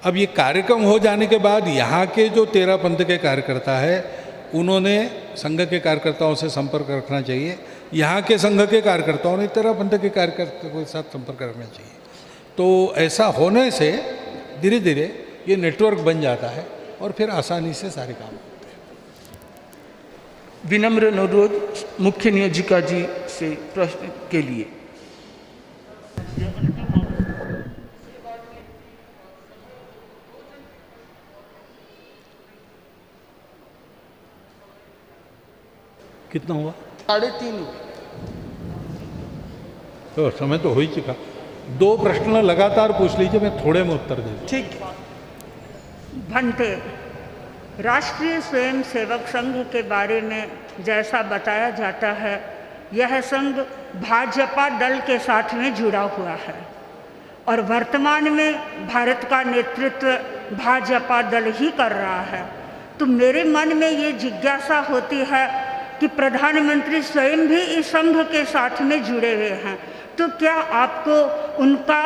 अब ये कार्यक्रम हो जाने के बाद यहाँ के जो 13 पंथ के कार्यकर्ता है उन्होंने संघ के कार्यकर्ताओं से संपर्क रखना चाहिए, यहाँ के संघ के कार्यकर्ताओं ने 13 पंथ के कार्यकर्ताओं के साथ संपर्क रखना चाहिए। तो ऐसा होने से धीरे धीरे ये नेटवर्क बन जाता है और फिर आसानी से सारे काम होते हैं। विनम्र अनुरोध मुख्य नियोजिका जी से प्रश्न के लिए। कितना हुआ? 3:30। तो समय तो हो ही चुका। 2 प्रश्न लगातार पूछ लीजिए, मैं थोड़े में उत्तर दे दूँ। ठीक। भंते, राष्ट्रीय स्वयं सेवक संघ के बारे में जैसा बताया जाता है, यह संघ भाजपा दल के साथ में जुड़ा हुआ है और वर्तमान में भारत का नेतृत्व भाजपा दल ही कर रहा है। तो मेरे मन में ये जिज्ञासा होती है कि प्रधानमंत्री स्वयं भी इस संघ के साथ में जुड़े हुए हैं, तो क्या आपको उनका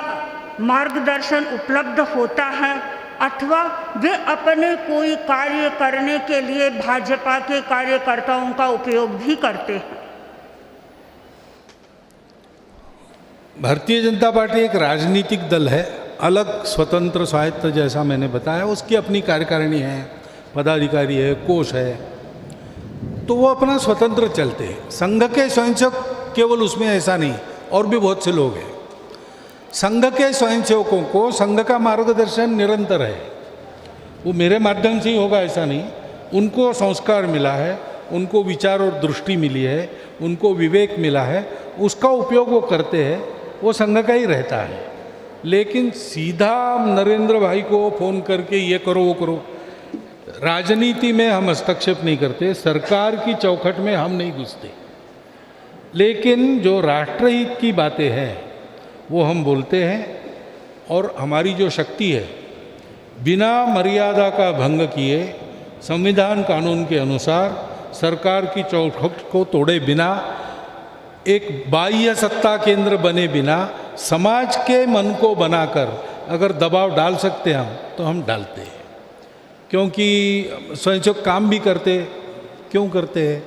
मार्गदर्शन उपलब्ध होता है अथवा वे अपने कोई कार्य करने के लिए भाजपा के कार्यकर्ताओं का उपयोग भी करते हैं? भारतीय जनता पार्टी एक राजनीतिक दल है, अलग स्वतंत्र स्वायत्त, जैसा मैंने बताया, उसकी अपनी कार्यकारिणी है, पदाधिकारी है, कोष है, तो वो अपना स्वतंत्र चलते हैं। संघ के स्वयंसेवक केवल उसमें ऐसा नहीं, और भी बहुत से लोग हैं। संघ के स्वयंसेवकों को संघ का मार्गदर्शन निरंतर है, वो मेरे माध्यम से ही होगा ऐसा नहीं, उनको संस्कार मिला है, उनको विचार और दृष्टि मिली है, उनको विवेक मिला है, उसका उपयोग वो करते हैं, वो संघ का ही रहता है। लेकिन सीधा नरेंद्र भाई को फ़ोन करके ये करो वो करो, राजनीति में हम हस्तक्षेप नहीं करते, सरकार की चौखट में हम नहीं घुसते, लेकिन जो राष्ट्रहित की बातें हैं वो हम बोलते हैं। और हमारी जो शक्ति है, बिना मर्यादा का भंग किए, संविधान कानून के अनुसार सरकार की चौखट को तोड़े बिना एक बाह्य सत्ता केंद्र बने बिना समाज के मन को बनाकर अगर दबाव डाल सकते हम तो हम डालते हैं, क्योंकि स्वयंसेवक काम भी करते, क्यों करते हैं?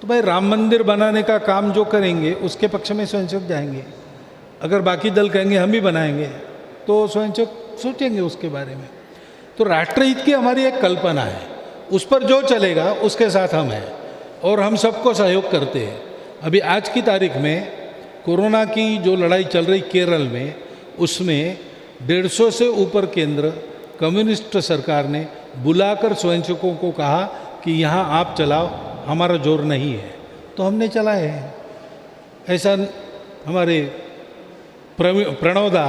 तो भाई राम मंदिर बनाने का काम जो करेंगे उसके पक्ष में स्वयंसेवक जाएंगे, अगर बाकी दल कहेंगे हम भी बनाएंगे तो स्वयंसेवक सोचेंगे उसके बारे में। तो राष्ट्रहित की हमारी एक कल्पना है, उस पर जो चलेगा उसके साथ हम हैं और हम सबको सहयोग करते हैं। अभी आज की तारीख में कोरोना की जो लड़ाई चल रही केरल में, उसमें 150 से ऊपर केंद्र कम्युनिस्ट सरकार ने बुलाकर स्वयंसेवकों को कहा कि यहाँ आप चलाओ, हमारा जोर नहीं है, तो हमने चलाए हैं। ऐसा हमारे प्रणवदा,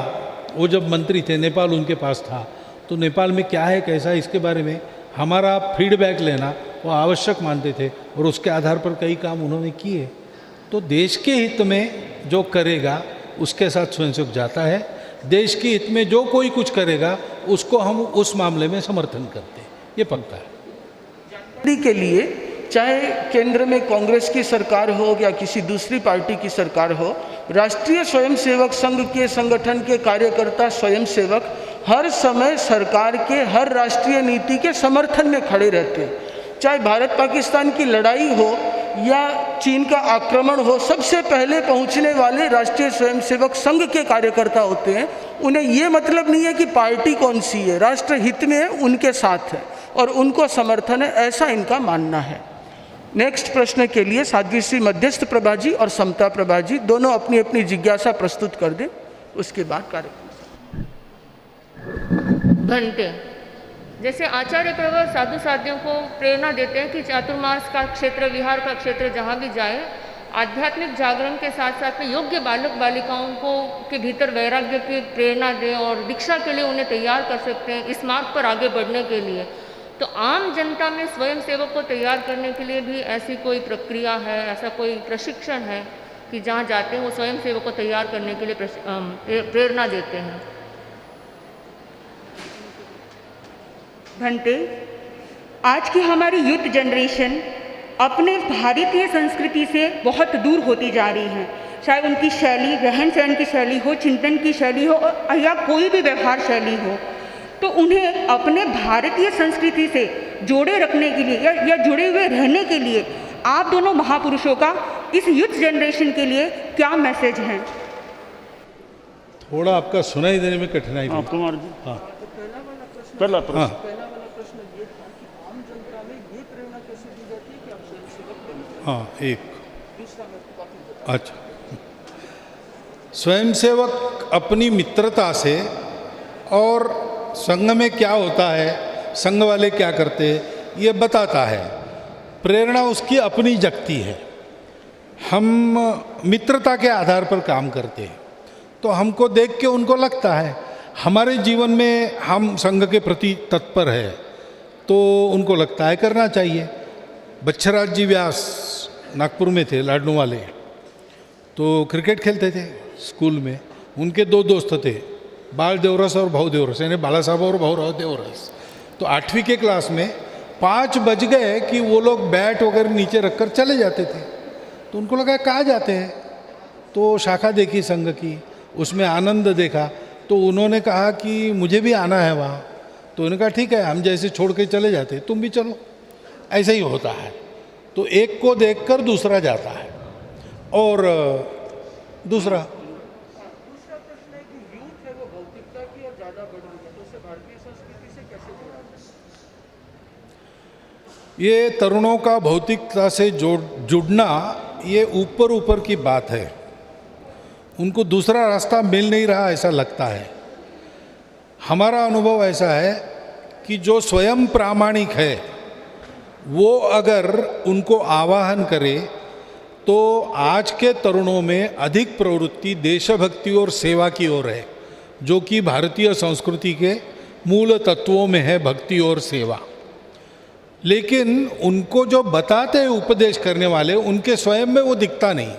वो जब मंत्री थे, नेपाल उनके पास था, तो नेपाल में क्या है कैसा है इसके बारे में हमारा फीडबैक लेना वो आवश्यक मानते थे और उसके आधार पर कई काम उन्होंने किए। तो देश के हित में जो करेगा उसके साथ स्वयंसेवक जाता है, देश के हित में जो कोई कुछ करेगा उसको हम उस मामले में समर्थन करते हैं, ये पक्का है। के लिए चाहे केंद्र में कांग्रेस की सरकार हो या किसी दूसरी पार्टी की सरकार हो, राष्ट्रीय स्वयंसेवक संघ के संगठन के कार्यकर्ता स्वयंसेवक हर समय सरकार के हर राष्ट्रीय नीति के समर्थन में खड़े रहते हैं। चाहे भारत पाकिस्तान की लड़ाई हो या चीन का आक्रमण हो, सबसे पहले पहुंचने वाले राष्ट्रीय स्वयंसेवक संघ के कार्यकर्ता होते हैं। उन्हें ये मतलब नहीं है कि पार्टी कौन सी है, राष्ट्र हित में है, उनके साथ है और उनको समर्थन है, ऐसा इनका मानना है। नेक्स्ट प्रश्न के लिए साध्वी श्री मध्यस्थ प्रभा जी और समता प्रभा जी दोनों अपनी अपनी जिज्ञासा प्रस्तुत कर दें, उसके बाद कार्यक्रम। भंटे, जैसे आचार्य प्रवर साधु साधियों को प्रेरणा देते हैं कि चातुर्मास का क्षेत्र, विहार का क्षेत्र जहाँ भी जाए, आध्यात्मिक जागरण के साथ साथ में योग्य बालक बालिकाओं को के भीतर वैराग्य की प्रेरणा दें और दीक्षा के लिए उन्हें तैयार कर सकते हैं इस मार्ग पर आगे बढ़ने के लिए। तो आम जनता में स्वयंसेवक को तैयार करने के लिए भी ऐसी कोई प्रक्रिया है, ऐसा कोई प्रशिक्षण है कि जहाँ जाते हैं वो स्वयंसेवक को तैयार करने के लिए प्रेरणा देते हैं? भंते, आज की हमारी यूथ जनरेशन अपने भारतीय संस्कृति से बहुत दूर होती जा रही है। चाहे उनकी शैली, रहन सहन की शैली हो, चिंतन की शैली हो या कोई भी व्यवहार शैली हो, तो उन्हें अपने भारतीय संस्कृति से जोड़े रखने के लिए या जुड़े हुए रहने के लिए आप दोनों महापुरुषों का इस यूथ जनरेशन के लिए क्या मैसेज है? थोड़ा आपका सुनाई देने में कठिनाई थी। कुमार जी, हाँ, पहला प्रश्न। हाँ, हाँ, एक अच्छा, स्वयंसेवक अपनी मित्रता से और संघ में क्या होता है, संघ वाले क्या करते हैं, ये बताता है। प्रेरणा उसकी अपनी जगती है। हम मित्रता के आधार पर काम करते हैं, तो हमको देख के उनको लगता है हमारे जीवन में हम संघ के प्रति तत्पर है, तो उनको लगता है करना चाहिए। बच्छराज जी व्यास नागपुर में थे, लाडनू वाले, तो क्रिकेट खेलते थे स्कूल में। उनके दो दोस्त थे, बाल देवरस और भाऊ देवरस, यानी बाला साहब और भाऊ देवरस। तो 8वीं के क्लास में 5 बज गए कि वो लोग बैट वगैरह नीचे रखकर चले जाते थे। तो उनको लगा कहाँ जाते हैं, तो शाखा देखी संघ की, उसमें आनंद देखा, तो उन्होंने कहा कि मुझे भी आना है वहाँ। तो उन्होंने कहा ठीक है, हम जैसे छोड़ के चले जाते तुम भी चलो। ऐसा ही होता है, तो एक को देखकर दूसरा जाता है। और दूसरा प्रश्न है कि यूथ है वो भौतिकता की और ज़्यादा बढ़ रही है, तो उसे भारतीय संस्कृति से कैसे जोड़ा जाए? ये तरुणों का भौतिकता से जुड़ना ये ऊपर ऊपर की बात है, उनको दूसरा रास्ता मिल नहीं रहा ऐसा लगता है। हमारा अनुभव ऐसा है कि जो स्वयं प्रामाणिक है वो अगर उनको आवाहन करे तो आज के तरुणों में अधिक प्रवृत्ति देशभक्ति और सेवा की ओर है, जो कि भारतीय संस्कृति के मूल तत्वों में है, भक्ति और सेवा। लेकिन उनको जो बताते हैं उपदेश करने वाले, उनके स्वयं में वो दिखता नहीं,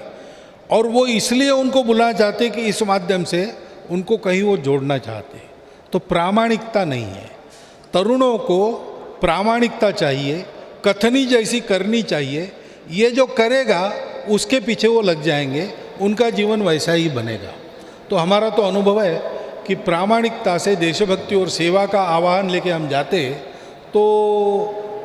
और वो इसलिए उनको बुलाना चाहते कि इस माध्यम से उनको कहीं वो जोड़ना चाहते। तो प्रामाणिकता नहीं है। तरुणों को प्रामाणिकता चाहिए, कथनी जैसी करनी चाहिए। ये जो करेगा उसके पीछे वो लग जाएंगे, उनका जीवन वैसा ही बनेगा। तो हमारा तो अनुभव है कि प्रामाणिकता से देशभक्ति और सेवा का आह्वान लेके हम जाते तो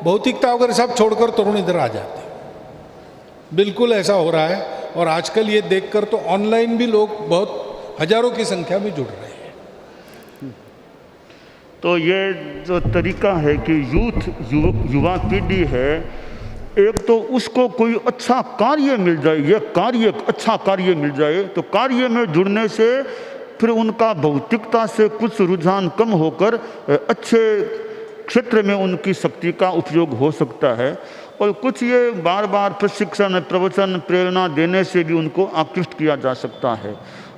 भौतिकता वगैरह सब छोड़कर तरुण इधर आ जाते। बिल्कुल ऐसा हो रहा है। और आजकल ये देखकर तो ऑनलाइन भी लोग बहुत हजारों की संख्या में जुड़ रहे हैं। तो ये जो तरीका है कि युवा पीढ़ी है, एक तो उसको कोई अच्छा कार्य मिल जाए, ये कार्य अच्छा कार्य मिल जाए, तो कार्य में जुड़ने से फिर उनका भौतिकता से कुछ रुझान कम होकर अच्छे क्षेत्र में उनकी शक्ति का उपयोग हो सकता है। और कुछ ये बार बार प्रशिक्षण, प्रवचन, प्रेरणा देने से भी उनको आकृष्ट किया जा सकता है।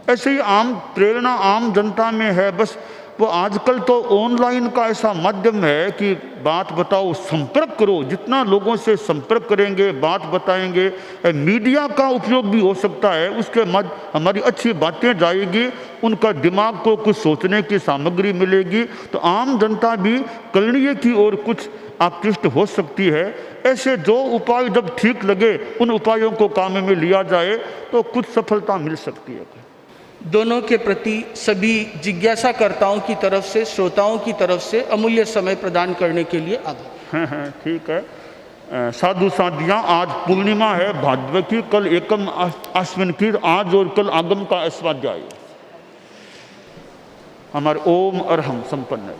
ऐसे ही आम प्रेरणा आम जनता में है, बस वो आजकल तो ऑनलाइन का ऐसा माध्यम है कि बात बताओ, संपर्क करो, जितना लोगों से संपर्क करेंगे, बात बताएंगे। मीडिया का उपयोग भी हो सकता है, उसके मध्य हमारी अच्छी बातें जाएगी, उनका दिमाग को कुछ सोचने की सामग्री मिलेगी, तो आम जनता भी करणीय की ओर कुछ आकृष्ट हो सकती है। ऐसे जो उपाय जब ठीक लगे, उन उपायों को काम में लिया जाए तो कुछ सफलता मिल सकती है। दोनों के प्रति सभी जिज्ञासाकर्ताओं की तरफ से, श्रोताओं की तरफ से अमूल्य समय प्रदान करने के लिए आभार। हाँ, ठीक है। साधु साधियाँ, आज पूर्णिमा है भाद्र की, कल एकम अश्विन की, आज और कल आगम का स्वाध्याय। हमारे ओम अरहम संपन्न है।